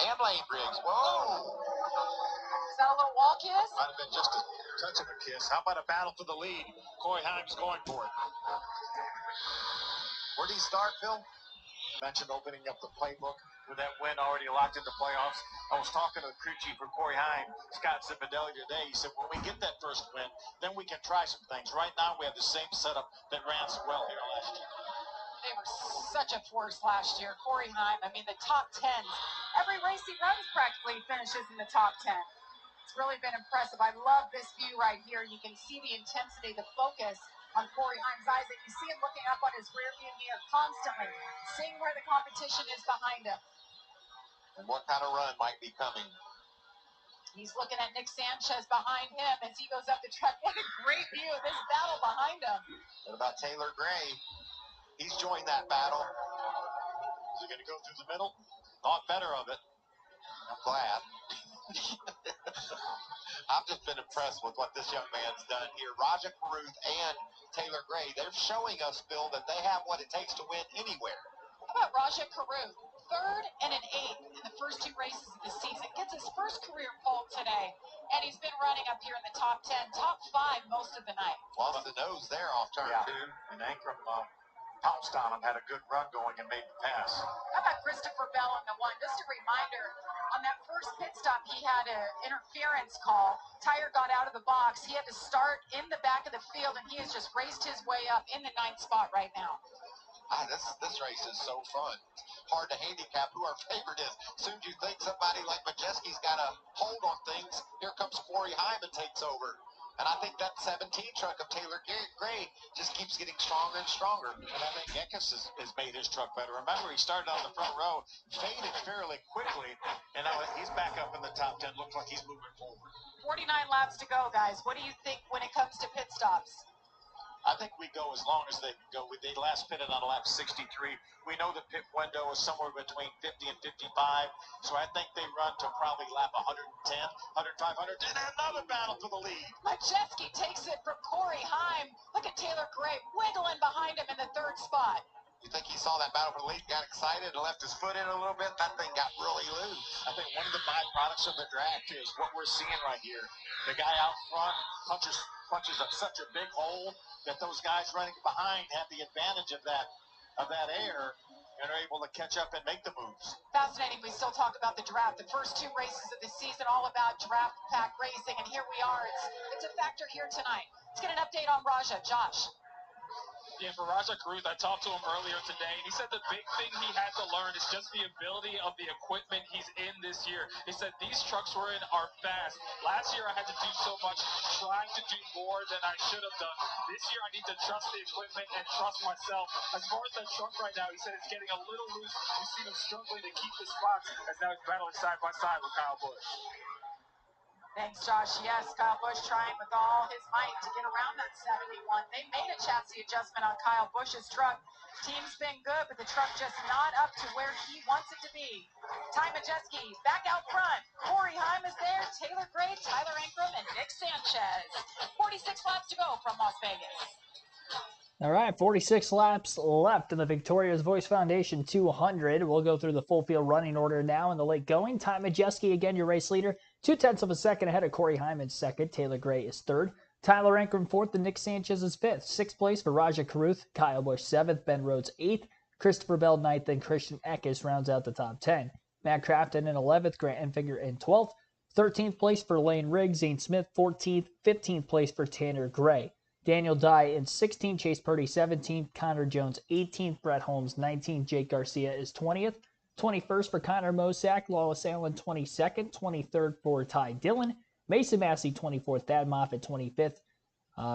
And Lane Briggs. Whoa! Is that a little wall kiss? Might have been just a touch of a kiss. How about a battle for the lead? Corey Heim's going for it. Where did he start, Phil? Mentioned opening up the playbook with that win already locked in the playoffs. I was talking to the crew chief for Corey Heim, Scott Zipadelli, today. He said, when we get that first win, then we can try some things. Right now, we have the same setup that ran so well here last year. They were such a force last year. Corey Heim, I mean, the top 10s. Every race he runs practically finishes in the top 10. It's really been impressive. I love this view right here. You can see the intensity, the focus on Corey Heim's eyes. And you see him looking up on his rear view mirror constantly, seeing where the competition is behind him. And what kind of run might be coming. He's looking at Nick Sanchez behind him as he goes up the track. What a great view of this battle behind him. What about Taylor Gray? He's joined that battle. Is he going to go through the middle? Thought better of it. I'm glad. I've just been impressed with what this young man's done here. Raja Caruth and Taylor Gray, they're showing us, Phil, that they have what it takes to win anywhere. How about Raja Caruth? 3rd and an 8th in the first 2 races of the season. Gets his first career pole today. And he's been running up here in the top 10, top 5 most of the night. Lost the nose there off turn 2. And Ankrum pounced on him, had a good run going and made the pass. How about Christopher Bell on the 1? Just a reminder, on that first pit stop, he had an interference call. Tire got out of the box. He had to start in the back of the field, and he has just raced his way up in the 9th spot right now. This race is so fun. Hard to handicap who our favorite is. Soon as you think somebody like Majeski's got a hold on things, here comes Corey Heim and takes over. And I think that 17 truck of Taylor Gray just keeps getting stronger and stronger. And I think Eckes has made his truck better. Remember, he started on the front row, faded fairly quickly, and now he's back up in the top 10. Looks like he's moving forward. 49 laps to go, guys. What do you think when it comes to pit stops? I think we go as long as they can go. They last pitted on lap 63. We know the pit window is somewhere between 50 and 55, so I think they run to probably lap 110, 105, 100, and another battle for the lead. Majeski takes it from Corey Heim. Look at Taylor Gray wiggling behind him in the third spot. You think he saw that battle for the lead, got excited, and left his foot in a little bit? That thing got really loose. I think one of the byproducts of the draft is what we're seeing right here. The guy out front punches up such a big hole that those guys running behind have the advantage of that air and are able to catch up and make the moves. Fascinating. We still talk about the draft. The first two races of the season, all about draft pack racing, and here we are. It's a factor here tonight. Let's get an update on Raja. Josh. Yeah, for Raja Caruth, I talked to him earlier today, and he said the big thing he had to learn is just the ability of the equipment he's in this year. He said these trucks we're in are fast. Last year I had to do so much, trying to do more than I should have done. This year I need to trust the equipment and trust myself. As far as that truck right now, he said it's getting a little loose. You see him struggling to keep the spots as now he's battling side by side with Kyle Busch. Thanks, Josh. Yes, Kyle Busch trying with all his might to get around that 71. They made a chassis adjustment on Kyle Busch's truck. Team's been good, but the truck just not up to where he wants it to be. Ty Majeski back out front. Corey Heim is there. Taylor Gray, Tyler Ankrum, and Nick Sanchez. 46 laps to go from Las Vegas. All right, 46 laps left in the Victoria's Voice Foundation 200. We'll go through the full field running order now in the late going. Ty Majeski, again, your race leader. 0.2 of a second ahead of Corey Heim in second. Taylor Gray is third. Tyler Ankrum fourth, and Nick Sanchez is fifth. Sixth place for Raja Caruth. Kyle Busch seventh. Ben Rhodes eighth. Christopher Bell ninth, and Christian Eckes rounds out the top 10. Matt Crafton in 11th. Grant Enfinger in 12th. 13th place for Lane Riggs. Zane Smith 14th. 15th place for Tanner Gray. Daniel Dye in 16th, Chase Purdy 17th, Connor Jones 18th, Brett Holmes 19th, Jake Garcia is 20th, 21st for Connor Mosack, Lawless Allen 22nd, 23rd for Ty Dillon, Mason Massey 24th, Thad Moffitt 25th,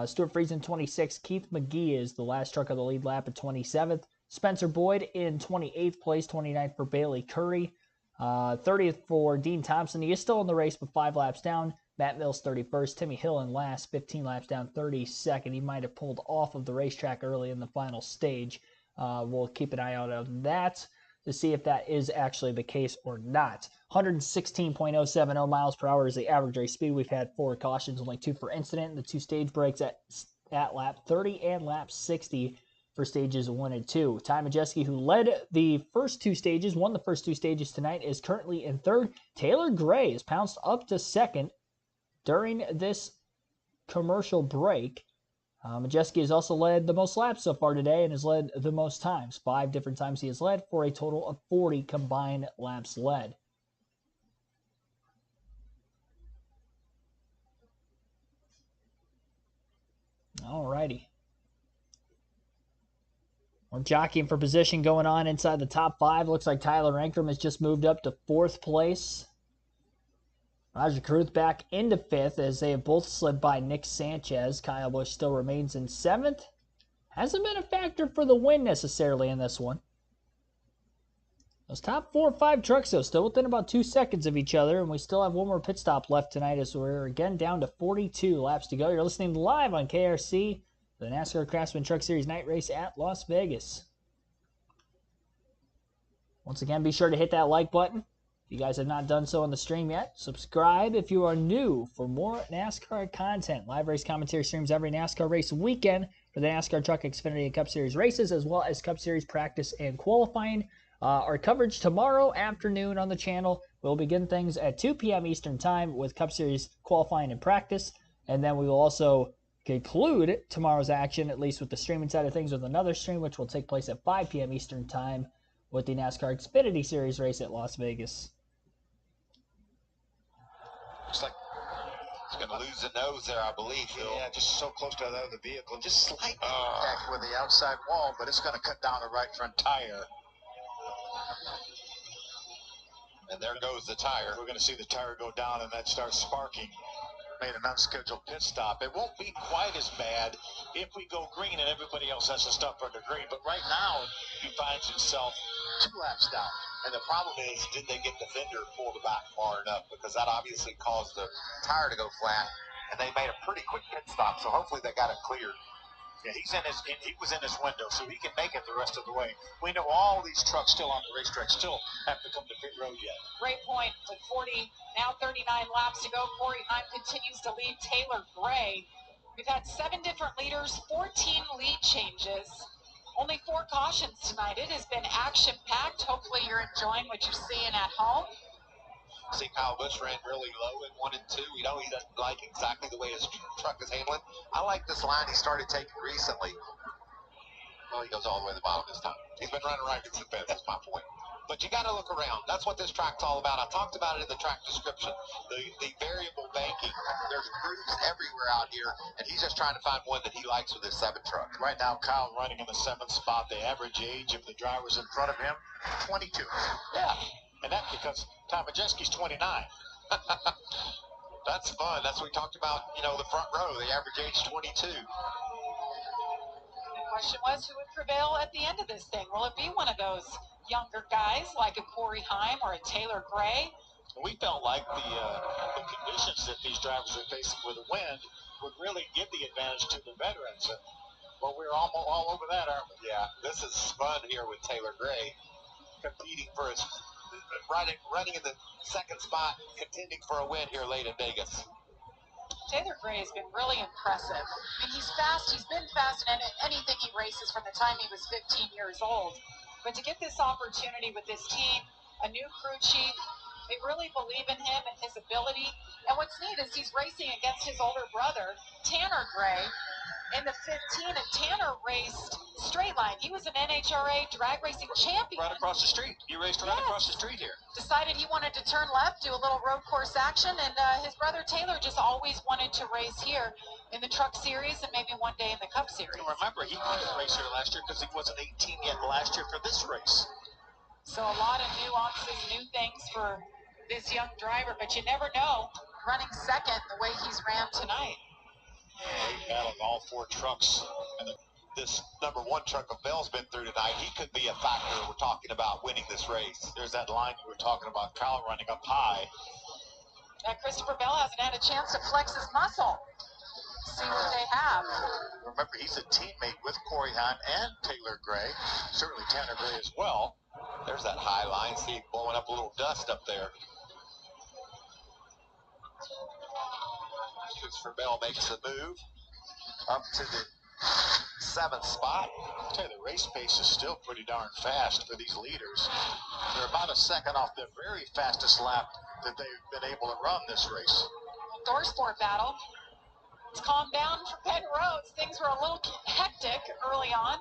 Stuart Friesen 26th, Keith McGee is the last truck of the lead lap at 27th, Spencer Boyd in 28th place, 29th for Bailey Curry, 30th for Dean Thompson. He is still in the race, but 5 laps down. Matt Mills 31st, Timmy Hill in last, 15 laps down, 32nd. He might have pulled off of the racetrack early in the final stage. We'll keep an eye out on that to see if that is actually the case or not. 116.070 miles per hour is the average race speed. We've had 4 cautions, only 2 per incident. The 2 stage breaks at lap 30 and lap 60 for stages 1 and 2. Ty Majeski, who led the first 2 stages, won the first 2 stages tonight, is currently in third. Taylor Gray is pounced up to second during this commercial break. Majeski has also led the most laps so far today and has led the most times. 5 different times he has led for a total of 40 combined laps led. Alrighty. We're jockeying for position going on inside the top 5. Looks like Tyler Ankrum has just moved up to 4th place. Raja Caruth back into 5th as they have both slid by Nick Sanchez. Kyle Busch still remains in 7th. Hasn't been a factor for the win necessarily in this one. Those top 4 or 5 trucks, though, still within about 2 seconds of each other, and we still have one more pit stop left tonight as we're again down to 42 laps to go. You're listening live on KRC, the NASCAR Craftsman Truck Series night race at Las Vegas. Once again, be sure to hit that like button. If you guys have not done so on the stream yet, subscribe if you are new for more NASCAR content. Live race commentary streams every NASCAR race weekend for the NASCAR Truck Xfinity and Cup Series races, as well as Cup Series practice and qualifying. Our coverage tomorrow afternoon on the channel will begin things at 2 p.m. Eastern Time with Cup Series qualifying and practice, and then we will also conclude tomorrow's action, at least with the streaming side of things, with another stream, which will take place at 5 p.m. Eastern Time with the NASCAR Xfinity Series race at Las Vegas. Looks like he's going to lose the nose there, I believe, Phil. Yeah, just so close to the other vehicle. Just slight impact with the outside wall, but it's going to cut down the right front tire. And there goes the tire. We're going to see the tire go down, and that starts sparking. made an unscheduled pit stop. It won't be quite as bad if we go green and everybody else has to stop under green. But right now, he finds himself 2 laps down. And the problem is, did they get the fender pulled back far enough? Because that obviously caused the tire to go flat, and they made a pretty quick pit stop, so hopefully they got it cleared. Yeah, he was in his window, so he can make it the rest of the way. We know all these trucks still on the racetrack still have to come to pit road yet. Great point. With 40, now 39 laps to go, Corey Heim continues to lead Taylor Gray. We've had 7 different leaders, 14 lead changes, only 4 cautions tonight. It has been action-packed. Hopefully you're enjoying what you're seeing at home. See, Kyle Busch ran really low in 1 and 2. We know he doesn't like exactly the way his truck is handling. I like this line he started taking recently. Well, he goes all the way to the bottom this time. He's been running right against the fence, that's my point. But you got to look around. That's what this track's all about. I talked about it in the track description. The variable banking. There's grooves everywhere out here, and he's just trying to find one that he likes with his 7 truck. Right now, Kyle running in the 7th spot. The average age of the drivers in front of him, 22. Yeah. And that's because Tom Majeski's 29. That's fun. That's what we talked about, the front row. The average age is 22. The question was, who would prevail at the end of this thing? Will it be one of those younger guys like a Corey Heim or a Taylor Gray? We felt like the conditions that these drivers are facing with the wind would really give the advantage to the veterans. Well, we're all over that, aren't we? Yeah, this is fun here with Taylor Gray competing for his running in the 2nd spot, contending for a win here late in Vegas. Taylor Gray has been really impressive. I mean, he's fast. He's been fast in anything he races from the time he was 15 years old. But to get this opportunity with this team, a new crew chief, they really believe in him and his ability. And what's neat is he's racing against his older brother, Tanner Gray, in the 15, and Tanner raced straight line. He was an NHRA drag racing champion. Right across the street. He raced right across the street here. Decided he wanted to turn left, do a little road course action, and his brother Taylor just always wanted to race here in the Truck Series and maybe one day in the Cup Series. And remember, he couldn't race here last year because he wasn't 18 yet last year for this race. So a lot of nuances, new things for this young driver, but you never know. Running second the way he's ran tonight. He battled all 4 trucks. And this number 1 truck of Bell's been through tonight. He could be a factor we're talking about winning this race. There's that line you were talking about, Kyle running up high. Christopher Bell hasn't had a chance to flex his muscle. See what they have. Remember, he's a teammate with Corey Heim and Taylor Gray. Certainly Tanner Gray as well. There's that high line. See him blowing up a little dust up there. Christopher Bell makes the move up to the 7th spot. I'll tell you, the race pace is still pretty darn fast for these leaders. They're about a second off the very fastest lap that they've been able to run this race. Door sport battle. It's calmed down for Penn Rhodes. Things were a little hectic early on.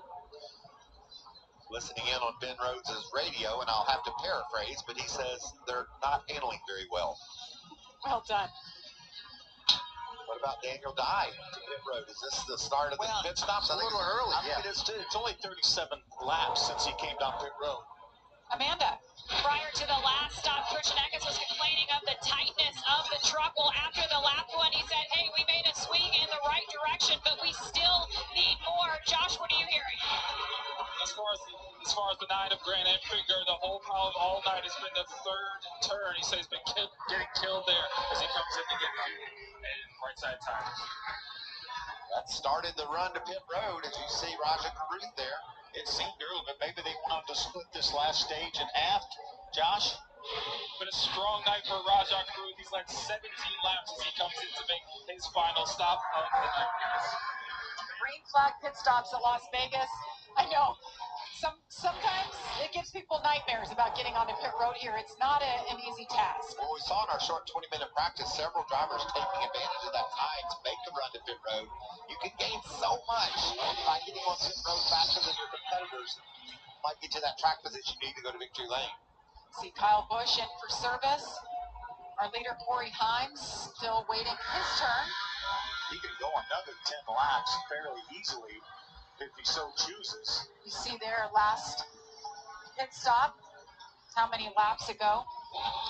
Listening in on Ben Rhodes' radio, and I'll have to paraphrase, but he says they're not handling very well. Well done. What about Daniel Dye to pit road? Is this the start of the pit stop? A little early, yeah. It's only 37 laps since he came down pit road. Amanda. Prior to the last stop, Kirchnakis was complaining of the tightness of the truck. Well, after the lap one, he said, hey, we made a swing in the right direction, but we still need more. Josh, what are you hearing? As far as the 9 of Grant and Finger, the whole problem all night has been the 3rd turn. He says he's been getting killed there as he comes in to get the right side tire. That started the run to pit road, as you see Raja Carruth there. It seemed early, but maybe they wanted to split this last stage in half. Josh? But a strong night for Rajah Cruz. He's like 17 laps as he comes in to make his final stop of the night. Green flag pit stops at Las Vegas. I know. Sometimes it gives people nightmares about getting onto pit road here. It's not an easy task. Well, we saw in our short 20-minute practice several drivers taking advantage of that time to make the run to pit road. You can gain so much by getting on pit road faster than your competitors. Might get you that track position you need to go to victory lane. See Kyle Busch in for service. Our leader Corey Himes still waiting his turn. He could go another 10 laps fairly easily if he so chooses. You see their last pit stop, how many laps ago.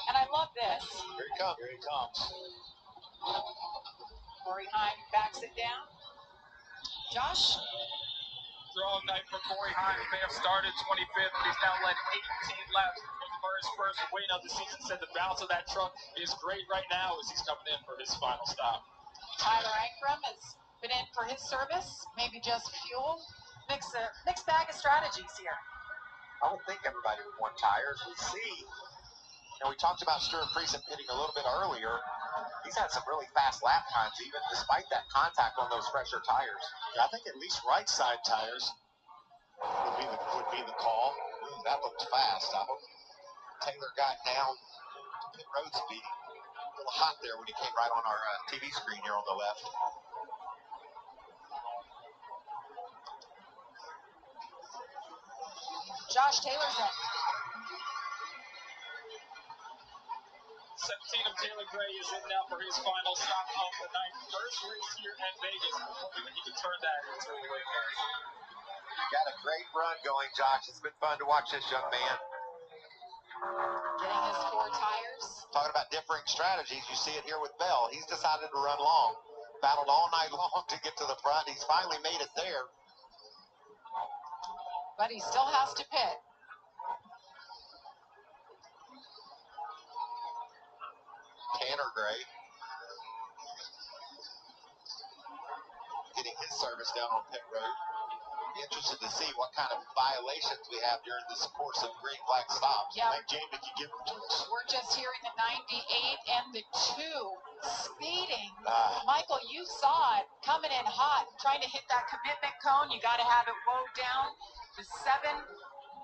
And I love this. Here he comes. Here he comes. Corey Heim backs it down. Josh? Strong night for Corey Heim. He may have started 25th, but he's now led 18 laps for his first win of the season. Said the balance of that truck is great right now as he's coming in for his final stop. Tyler Ankrum has been in for his service, maybe just fuel. Mixed bag of strategies here. I would think everybody would want tires. We see, we talked about Stuart Friesen hitting a little bit earlier. He's had some really fast lap times, even despite that contact on those fresher tires. I think at least right side tires would be the call. Ooh, that looked fast. I hope Taylor got down to pit road speed. A little hot there when he came right on our TV screen here on the left. Josh Taylor's in. 17 of Taylor Gray is in now for his final stop of the night. First race here at Vegas. Hoping that he can turn that into a win. Got a great run going, Josh. It's been fun to watch this young man. Getting his 4 tires. Talking about differing strategies, you see it here with Bell. He's decided to run long. Battled all night long to get to the front. He's finally made it there. But he still has to pit. Tanner Gray getting his service down on pit road. Be interested to see what kind of violations we have during this course of green flag stops. Yeah. Like Jamie can give them to us. We're just hearing the 98 and the 2 speeding. Michael, you saw it coming in hot, trying to hit that commitment cone. You got to have it woed down. The 7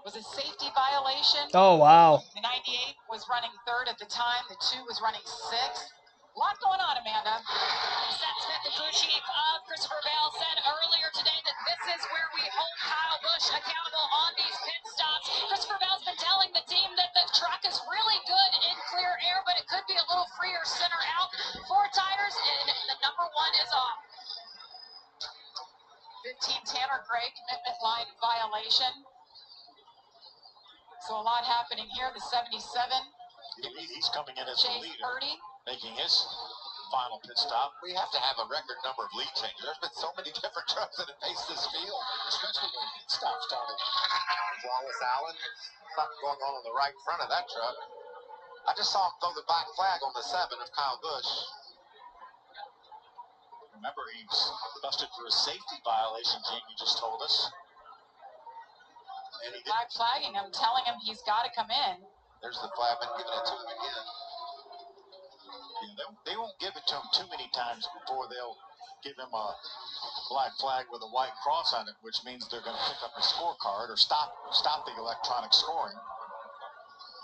was a safety violation. Oh, wow. The 98 was running 3rd at the time. The 2 was running 6th. A lot going on, Amanda. Seth Smith, the crew chief of Christopher Bell, said earlier today that this is where we hold Kyle Busch accountable on these pit stops. Christopher Bell's been telling the team that the truck is really good in clear air, but it could be a little freer center out. 4 tires, and the number 1 is off. 15 Tanner Gray commitment line violation. So a lot happening here. The 77. He's coming in as the Chase leader, Purdy. making his final pit stop. We have to have a record number of lead changes. There's been so many different trucks that have faced this field, Especially when pit stop started. Wallace Allen, something going on the right front of that truck. I just saw him throw the black flag on the 7 of Kyle Busch. Remember, he was busted for a safety violation, Jamie just told us. And he did. Flag flagging him, telling him he's got to come in. There's the flag, been giving it to him again. Yeah, they won't give it to him too many times before they'll give him a black flag with a white cross on it, which means they're going to pick up a scorecard or stop the electronic scoring.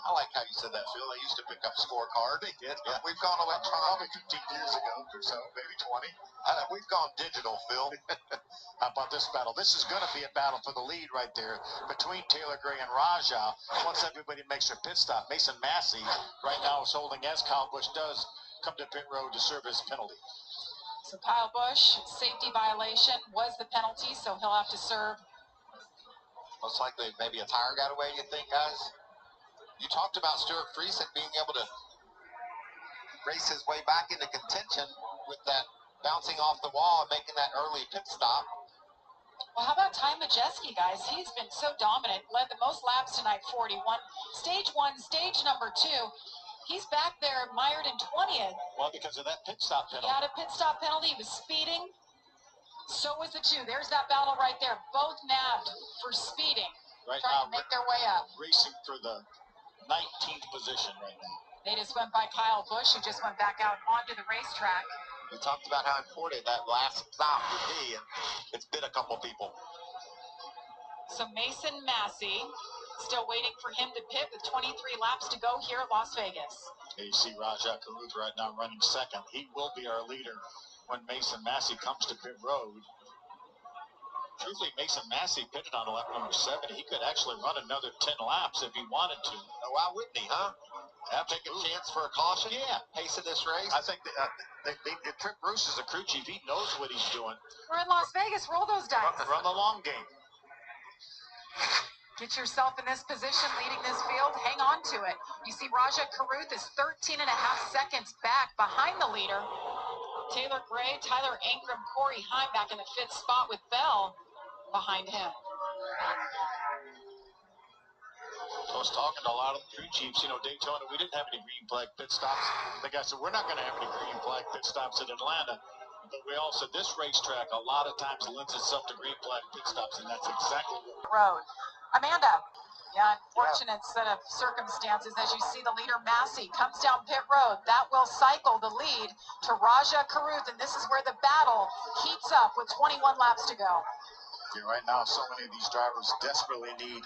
I like how you said that, Phil. They used to pick up scorecard. They did. Yeah. We've gone electronic. Probably 15 years ago or so, maybe 20. We've gone digital, Phil. How about this battle? This is going to be a battle for the lead right there between Taylor Gray and Raja. Once everybody makes their pit stop, Mason Massey right now is holding as Kyle Busch does come to pit road to serve his penalty. So Kyle Busch, safety violation was the penalty, so he'll have to serve. Most likely maybe a tire got away, you think, guys? You talked about Stuart Friesen being able to race his way back into contention with that bouncing off the wall and making that early pit stop. Well, how about Ty Majeski, guys? He's been so dominant, led the most laps tonight, 41. Stage 1, stage number 2. He's back there mired in 20th. Well, because of that pit stop He penalty. had a pit stop penalty. He was speeding. So was the 2. There's that battle right there. Both nabbed for speeding. Right trying now, to make their way up. Racing for the 19th position right now. They just went by Kyle Busch, who just went back out onto the racetrack. We talked about how important that last stop would be, and it's been a couple people. So Mason Massey, still waiting for him to pit with 23 laps to go here at Las Vegas. You see Raja Caruth right now running second. He will be our leader when Mason Massey comes to pit road. Truthfully, Mason Massey pitted on lap number 7. He could actually run another 10 laps if he wanted to. Oh, why wouldn't he, huh? Take a chance for a caution? Yeah. Pace of this race? I think Trip Bruce is a crew chief. He knows what he's doing. We're in Las Vegas. Roll those dice. Run the long game. Get yourself in this position, leading this field. Hang on to it. You see Raja Caruth is 13.5 seconds back behind the leader. Taylor Gray, Tyler Ankrum, Corey Heim back in the 5th spot with Bell behind him. I was talking to a lot of the crew chiefs. Daytona, we didn't have any green flag pit stops. The guy said, we're not going to have any green flag pit stops at Atlanta. But we all said this racetrack a lot of times lends itself to green flag pit stops, and that's exactly what road. Amanda. Yeah, unfortunate set of circumstances as you see the leader Massey comes down pit road. That will cycle the lead to Raja Karuth, and this is where the battle heats up with 21 laps to go. Yeah, right now, so many of these drivers desperately need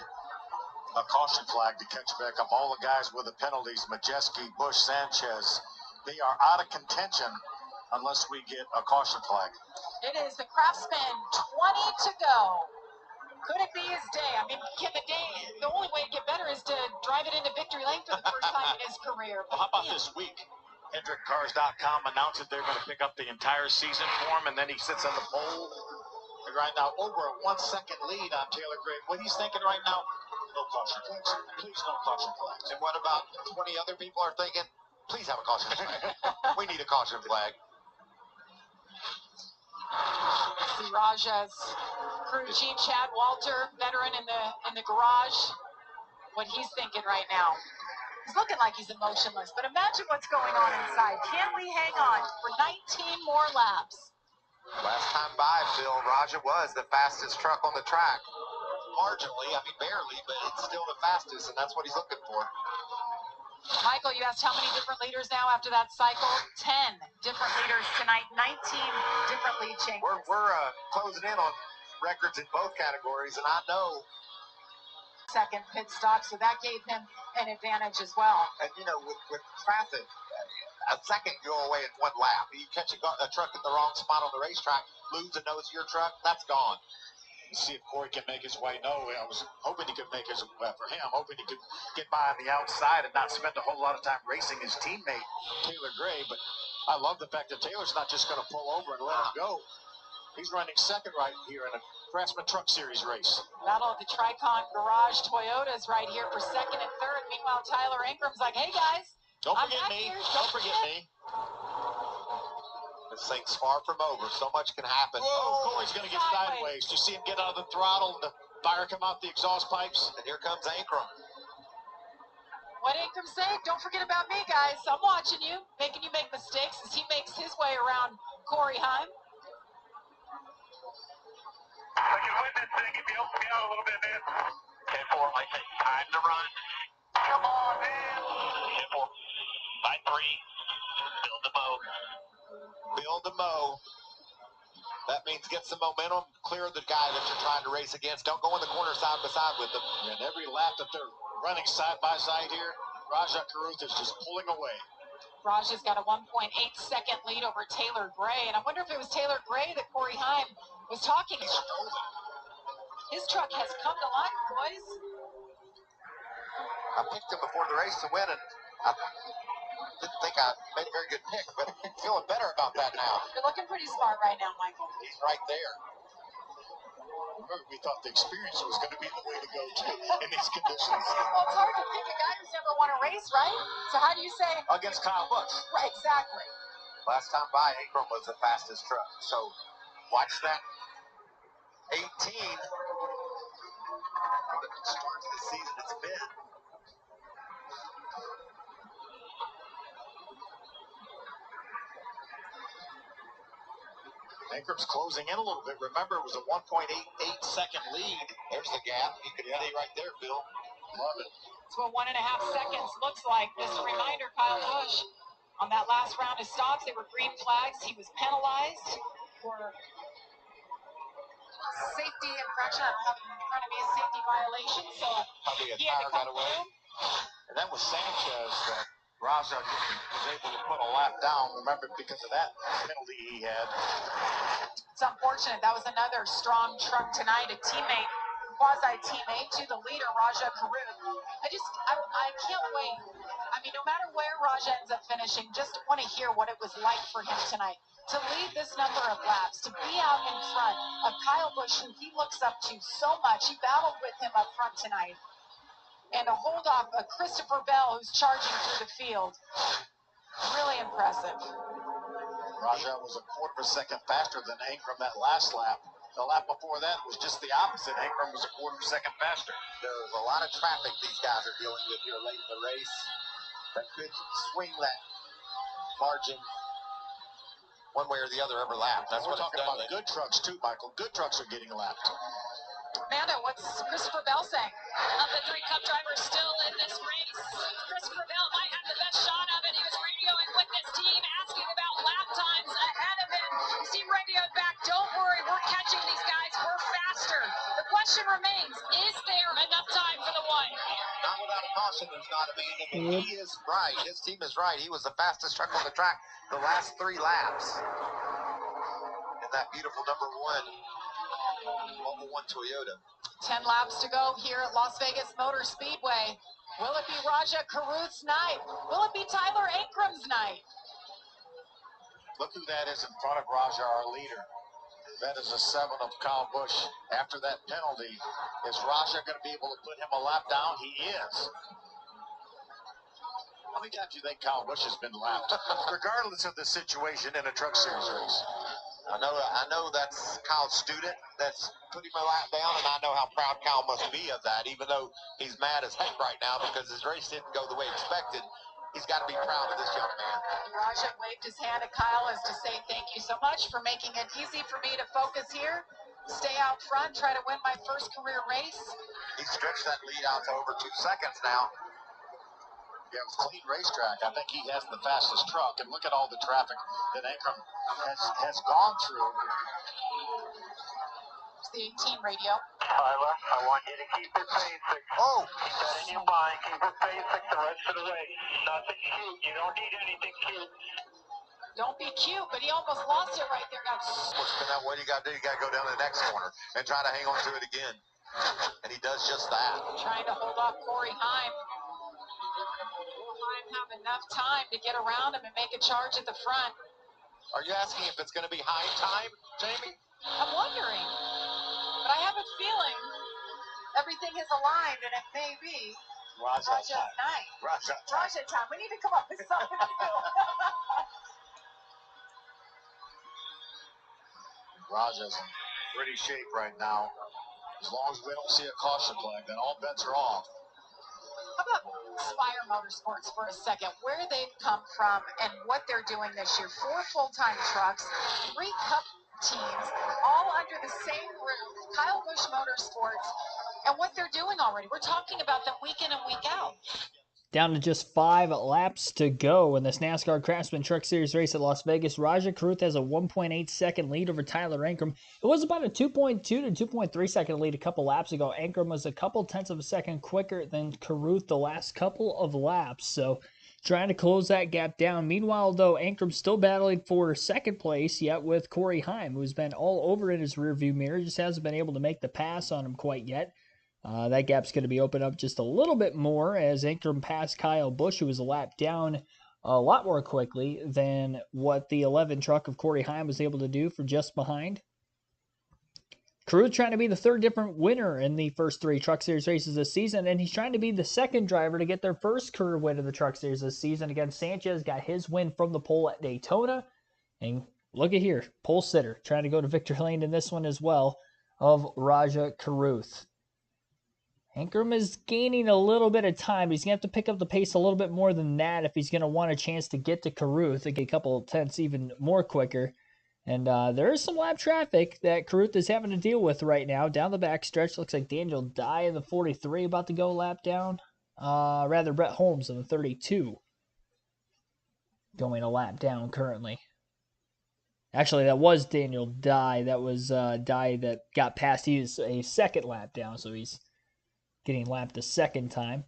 a caution flag to catch back up. All the guys with the penalties, Majeski, Bush, Sanchez, they are out of contention unless we get a caution flag. It is the Craftsman, 20 to go. Could it be his day? I mean, the only way to get better is to drive it into victory lane for the first time in his career. Well, how about this week? HendrickCars.com announced that they're going to pick up the entire season for him, and then he sits on the pole. And right now, over a 1 second lead on Taylor Gray. What he's thinking right now, no caution flags. Please no caution flags. And what about 20 other people are thinking, please have a caution flag. We need a caution flag. See Raja's crew chief, Chad Walter, veteran in the garage. What he's thinking right now. He's looking like he's emotionless, but imagine what's going on inside. Can we hang on for 19 more laps? Last time by, Phil, Raja was the fastest truck on the track. Marginally, I mean barely, but it's still the fastest, and that's what he's looking for. Michael, you asked how many different leaders now after that cycle? 10 different leaders tonight, 19 different lead changes. We're closing in on records in both categories, and I know. Second pit stop, so that gave him an advantage as well. And with traffic, a second go away in one lap. You catch a truck in the wrong spot on the racetrack, lose the nose of your truck, that's gone. See if Corey can make his way. No, I was hoping he could make his way for him, hoping he could get by on the outside and not spend a whole lot of time racing his teammate, Taylor Gray. But I love the fact that Taylor's not just going to pull over and let him go. He's running second right here in a Craftsman Truck Series race. Battle of the Tricon Garage Toyotas right here for second and third. Meanwhile, Tyler Ingrum's like, hey, guys. Don't forget me. Don't forget me. This thing's far from over. So much can happen. Whoa, Corey's going to get sideways. You see him get out of the throttle and the fire come out the exhaust pipes. And here comes Ankrum. What did Ankrum say? Don't forget about me, guys. I'm watching you, making you make mistakes as he makes his way around Corey Heim. I can win this thing if you help me out a little bit, man. 10-4, like I said, time to run. Come on, man. 10-4, by 3, build the bow. Build the mow. That means get some momentum, clear the guy that you're trying to race against. Don't go in the corner side by side with them. And every lap that they're running side by side here, Raja Karuth is just pulling away. Raja's got a 1.8-second lead over Taylor Gray, and I wonder if it was Taylor Gray that Corey Heim was talking. His truck has come to life, boys. I picked him before the race to win, and I didn't think I made a very good pick, but I'm feeling better about that now. You're looking pretty smart right now, Michael. He's right there. We thought the experience was going to be the way to go in these conditions. Well, it's hard to pick a guy who's never won a race, right? So how do you say? Against Kyle Busch. Right, exactly. Last time by, Ankrum was the fastest truck. So watch that 18. What a start to the season it's been. Ankrum's closing in a little bit. Remember, it was a 1.88-second lead. There's the gap. You can see right there, Bill. Love it. So 1.5 seconds looks like. Just a reminder, Kyle Busch, on that last round of stops, they were green flags. He was penalized for safety infraction. I don't have it in front of me a safety violation, so Probably a he had to tire come got away. through. And that was Sanchez that Raja was able to put a lap down. Remember, because of that penalty he had. It's unfortunate. That was another strong truck tonight, a teammate, quasi-teammate to the leader, Raja Karuth. I can't wait. I mean, no matter where Raja ends up finishing, just want to hear what it was like for him tonight. To lead this number of laps, to be out in front of Kyle Busch, who he looks up to so much. He battled with him up front tonight. And to hold off a Christopher Bell who's charging through the field. Really impressive. Raja was a quarter of a second faster than Ankrum that last lap. The lap before that was just the opposite. Ankrum was a quarter of a second faster. There's a lot of traffic these guys are dealing with here late in the race that could swing that margin one way or the other every lap. That's We're what talking about good trucks too, Michael. Good trucks are getting lapped. Amanda, what's Christopher Bell saying? Of the three Cup drivers still in this race, Christopher Bell might have the best shot of it. He was radioing with his team, asking about lap times ahead of him. His team radioed back, don't worry, we're catching these guys, we're faster. The question remains, is there enough time for the one? Not without a caution, there's not, Amanda, but he is right. His team is right. He was the fastest truck on the track the last 3 laps. And that beautiful number 1, Model 1 Toyota. 10 laps to go here at Las Vegas Motor Speedway. Will it be Raja Caruth's night? Will it be Tyler Ankrum's night? Look who that is in front of Raja, our leader. That is a 7 of Kyle Busch. After that penalty, is Raja going to be able to put him a lap down? He is. How many times do you think Kyle Busch has been lapped, regardless of the situation in a Truck Series race? I know that's Kyle's student that's put him a lap down, and I know how proud Kyle must be of that, even though he's mad as heck right now because his race didn't go the way expected. He's got to be proud of this young man. Raja waved his hand at Kyle as to say thank you so much for making it easy for me to focus here, stay out front, try to win my first career race. He stretched that lead out to over 2 seconds now. Yeah, it was clean racetrack. I think he has the fastest truck, and look at all the traffic that Ankrum has gone through. It's the 18 radio. Tyler, I want you to keep it basic. Oh! Keep that in your mind. Keep it basic the rest of the race. Nothing cute. You don't need anything cute. Don't be cute, but he almost lost it right there. What you got to do, you got to go down to the next corner and try to hang on to it again. And he does just that. Trying to hold off Corey Heim. Will Heim have enough time to get around him and make a charge at the front? Are you asking if it's going to be high time, Jamie? I'm wondering. But I have a feeling everything is aligned, and it may be Raja's night. Raja. Raja time. We need to come up with something new. Raja's in pretty shape right now. As long as we don't see a caution flag, then all bets are off. How about Spire Motorsports for a second, where they've come from and what they're doing this year? 4 full-time trucks, 3 Cup teams, all under the same roof, Kyle Busch Motorsports, and what they're doing already. We're talking about them week in and week out. Down to just 5 laps to go in this NASCAR Craftsman Truck Series race at Las Vegas. Raja Caruth has a 1.8 second lead over Tyler Ankrum. It was about a 2.2 to 2.3 second lead a couple laps ago. Ankrum was a couple tenths of a second quicker than Caruth the last couple of laps, so trying to close that gap down. Meanwhile, though, Ankrum's still battling for second place, yet with Corey Heim, who's been all over in his rearview mirror, just hasn't been able to make the pass on him quite yet. That gap's going to be opened up just a little bit more as Ankrum passed Kyle Busch, who was a lap down a lot more quickly than what the 11 truck of Corey Heim was able to do for just behind. Caruth trying to be the third different winner in the first 3 Truck Series races this season, and he's trying to be the second driver to get their first career win of the Truck Series this season. Again, Sanchez got his win from the pole at Daytona, and look at here, pole sitter trying to go to victory lane in this one as well of Raja Caruth. Ankrum is gaining a little bit of time. He's going to have to pick up the pace a little bit more than that if he's going to want a chance to get to Caruth and get a couple tenths even more quicker. And there is some lap traffic that Caruth is having to deal with right now. Down the back stretch, looks like Daniel Dye in the 43 about to go lap down. Rather, Brett Holmes in the 32 going a lap down currently. Actually, that was Daniel Dye. That was Dye that got past. He was a second lap down, so he's getting lapped a second time.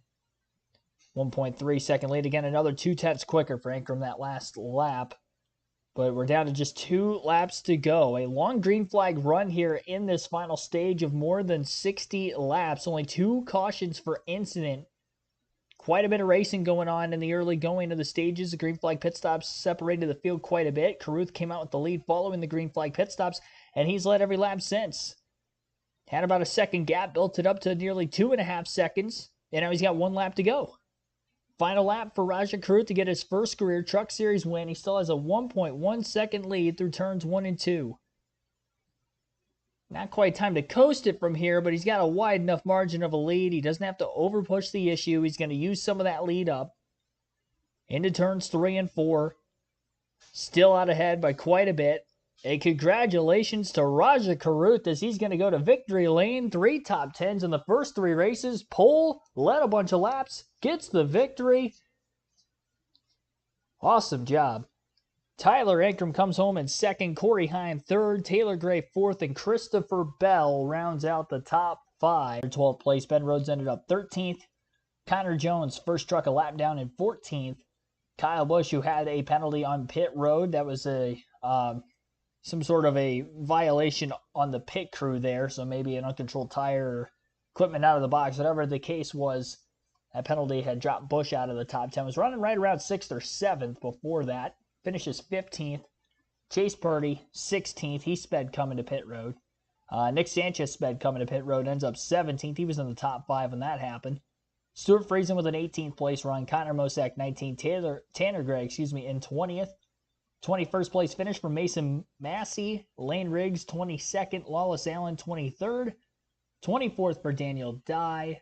1.3 second lead. Again, another 2 tenths quicker for Ankrum that last lap. But we're down to just 2 laps to go. A long green flag run here in this final stage of more than 60 laps. Only 2 cautions for incident. Quite a bit of racing going on in the early going of the stages. The green flag pit stops separated the field quite a bit. Caruth came out with the lead following the green flag pit stops, and he's led every lap since. Had about a second gap, built it up to nearly 2.5 seconds, and now he's got 1 lap to go. Final lap for Rajah Caruth to get his first career Truck Series win. He still has a 1.1 second lead through turns 1 and 2. Not quite time to coast it from here, but he's got a wide enough margin of a lead. He doesn't have to overpush the issue. He's going to use some of that lead up. Into turns 3 and 4. Still out ahead by quite a bit. And congratulations to Rajah Caruth as he's going to go to victory lane. 3 top 10s in the first 3 races. Pole, led a bunch of laps, gets the victory. Awesome job. Tyler Ankrum comes home in second, Corey Hine third, Taylor Gray fourth, and Christopher Bell rounds out the top 5. 12th place, Ben Rhodes ended up 13th. Connor Jones, first truck a lap down in 14th. Kyle Busch, who had a penalty on pit road, that was some sort of a violation on the pit crew there, so maybe an uncontrolled tire or equipment out of the box, whatever the case was. That penalty had dropped Busch out of the top 10. Was running right around 6th or 7th before that. Finishes 15th. Chase Purdy, 16th. He sped coming to pit road. Nick Sanchez sped coming to pit road. Ends up 17th. He was in the top 5 when that happened. Stuart Friesen with an 18th place run. Connor Mosack, 19th. Tanner Gray, in 20th. 21st place finish for Mason Massey. Lane Riggs, 22nd. Lawless Allen, 23rd. 24th for Daniel Dye.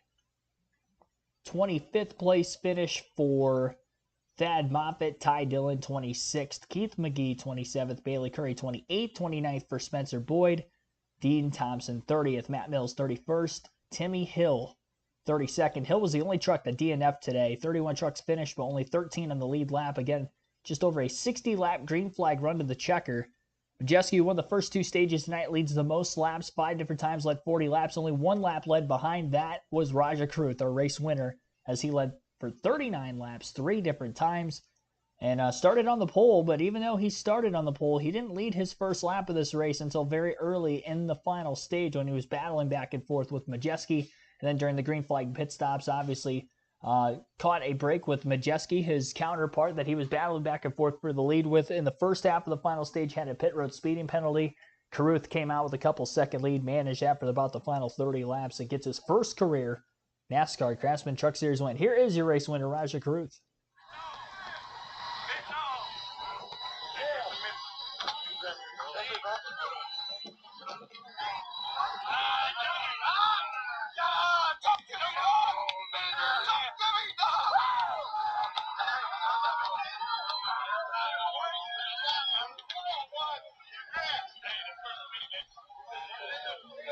25th place finish for Thad Moffitt. Ty Dillon, 26th. Keith McGee, 27th. Bailey Curry, 28th. 29th for Spencer Boyd. Dean Thompson, 30th. Matt Mills, 31st. Timmy Hill, 32nd. Hill was the only truck that DNF'd today. 31 trucks finished, but only 13 on the lead lap. Again, just over a 60-lap green flag run to the checker. Majeski, who won the first 2 stages tonight, leads the most laps, 5 different times, led 40 laps. Only 1 lap led behind that was Rajah Caruth, our race winner, as he led for 39 laps, 3 different times, and started on the pole. But even though he started on the pole, he didn't lead his first lap of this race until very early in the final stage when he was battling back and forth with Majeski. And then during the green flag pit stops, obviously caught a break with Majeski, his counterpart that he was battling back and forth for the lead with in the first half of the final stage, had a pit road speeding penalty. Caruth came out with a couple second lead, managed after about the final 30 laps and gets his first career NASCAR Craftsman Truck Series win. Here is your race winner, Rajah Caruth.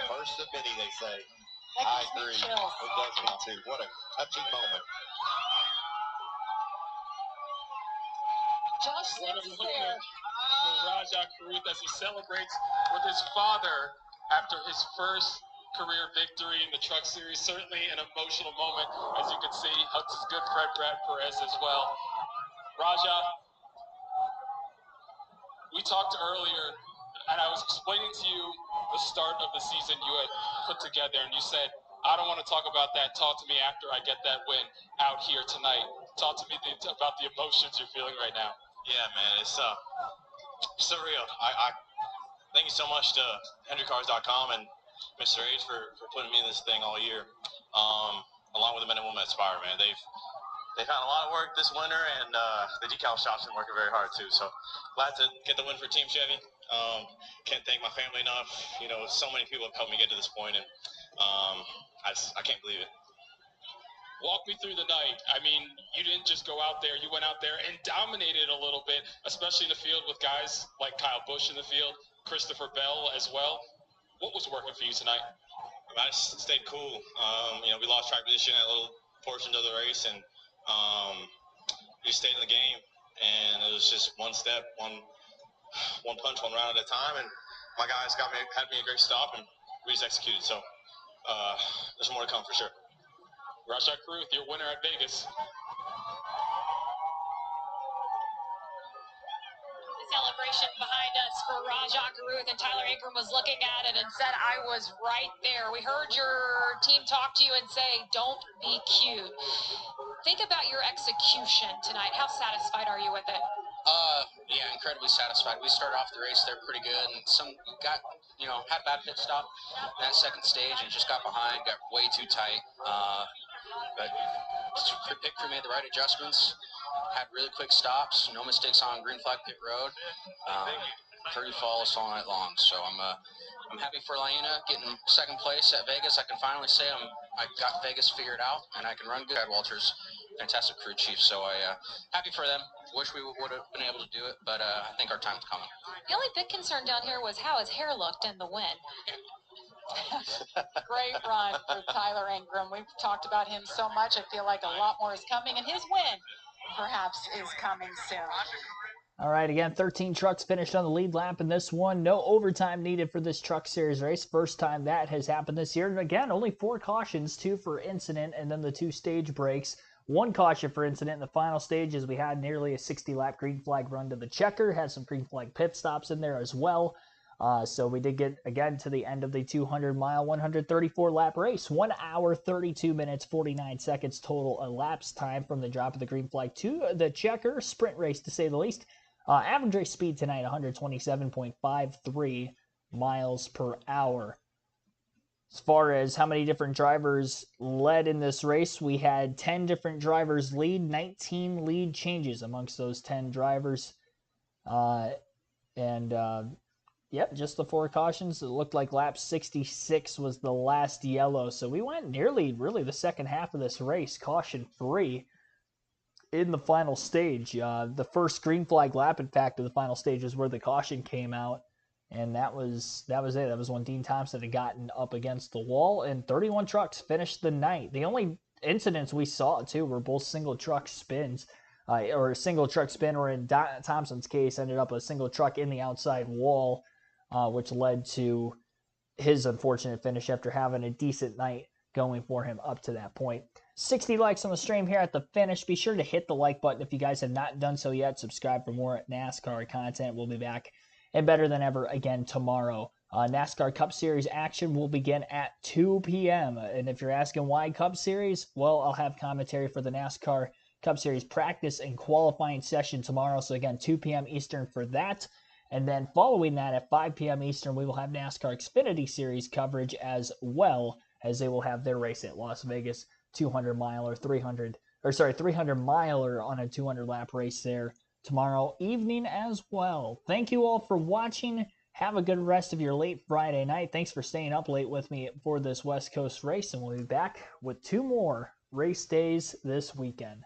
First of many, they say. I agree. It does me too. What a touching moment. Josh What a Sims is moment there. for Rajah Caruth as he celebrates with his father after his first career victory in the Truck Series. Certainly an emotional moment, as you can see. Hugs his good friend Brad Perez as well. Rajah, we talked earlier, and I was explaining to you the start of the season you had put together, and you said, I don't want to talk about that. Talk to me after I get that win out here tonight. Talk to me about the emotions you're feeling right now. Yeah, man, it's surreal. I thank you so much to HenryCars.com and Mr. H for putting me in this thing all year, along with the men and women at Spire, man. They've had a lot of work this winter, and the decal shop's been working very hard too. So glad to get the win for Team Chevy. Can't thank my family enough. You know, so many people have helped me get to this point, and I can't believe it. Walk me through the night. I mean, you didn't just go out there. You went out there and dominated a little bit, especially in the field with guys like Kyle Busch in the field, Christopher Bell as well. What was working for you tonight? I just stayed cool. You know, we lost track position at little portions of the race, and we stayed in the game. And it was just one step, one punch, one round at a time. And my guys had me a great stop, and we just executed. So there's more to come for sure. Rajah Caruth, your winner at Vegas. Celebration behind us for Rajah Caruth, and Tyler Ankrum was looking at it and said, I was right there. We heard your team talk to you and say, don't be cute. Think about your execution tonight. How satisfied are you with it? Yeah, incredibly satisfied. We started off the race there pretty good, and had a bad pit stop in that second stage and just got behind, got way too tight. But pit crew made the right adjustments, had really quick stops, no mistakes on green flag pit road. Pretty flawless all night long. So I'm happy for Laina getting second place at Vegas. I can finally say I got Vegas figured out and I can run good. Chad Walters, fantastic crew chief. So happy for them. Wish we would have been able to do it, but I think our time's coming. The only big concern down here was how his hair looked in the wind. Great run for Tyler Ingram. We've talked about him so much. I feel like a lot more is coming, and his win perhaps is coming soon. All right, again, 13 trucks finished on the lead lap in this one. No overtime needed for this Truck Series race. First time that has happened this year. And again, only 4 cautions, 2 for incident, and then the 2 stage breaks. 1 caution for incident in the final stages. We had nearly a 60-lap green flag run to the checker. Had some green flag pit stops in there as well. So we did get, again, to the end of the 200-mile, 134-lap race. 1 hour, 32 minutes, 49 seconds total elapsed time from the drop of the green flag to the checker. Sprint race, to say the least. Average race speed tonight, 127.53 miles per hour. As far as how many different drivers led in this race, we had 10 different drivers lead, 19 lead changes amongst those 10 drivers. Yep, just the 4 cautions. It looked like lap 66 was the last yellow. So we went nearly, really, the second half of this race, caution-free in the final stage. The first green flag lap, in fact, of the final stage is where the caution came out. And that was it. That was when Dean Thompson had gotten up against the wall, and 31 trucks finished the night. The only incidents we saw, too, were both single truck spins. Or a single truck spin, or in Thompson's case, ended up a single truck in the outside wall, which led to his unfortunate finish after having a decent night going for him up to that point. 60 likes on the stream here at the finish. Be sure to hit the like button if you guys have not done so yet. Subscribe for more NASCAR content. We'll be back and better than ever again tomorrow. NASCAR Cup Series action will begin at 2 p.m. And if you're asking why Cup Series, well, I'll have commentary for the NASCAR Cup Series practice and qualifying session tomorrow. So again, 2 p.m. Eastern for that. And then following that at 5 p.m. Eastern, we will have NASCAR Xfinity Series coverage as well, as they will have their race at Las Vegas 300-miler on a 200-lap race there tomorrow evening as well. Thank you all for watching. Have a good rest of your late Friday night. Thanks for staying up late with me for this West Coast race, and we'll be back with 2 more race days this weekend.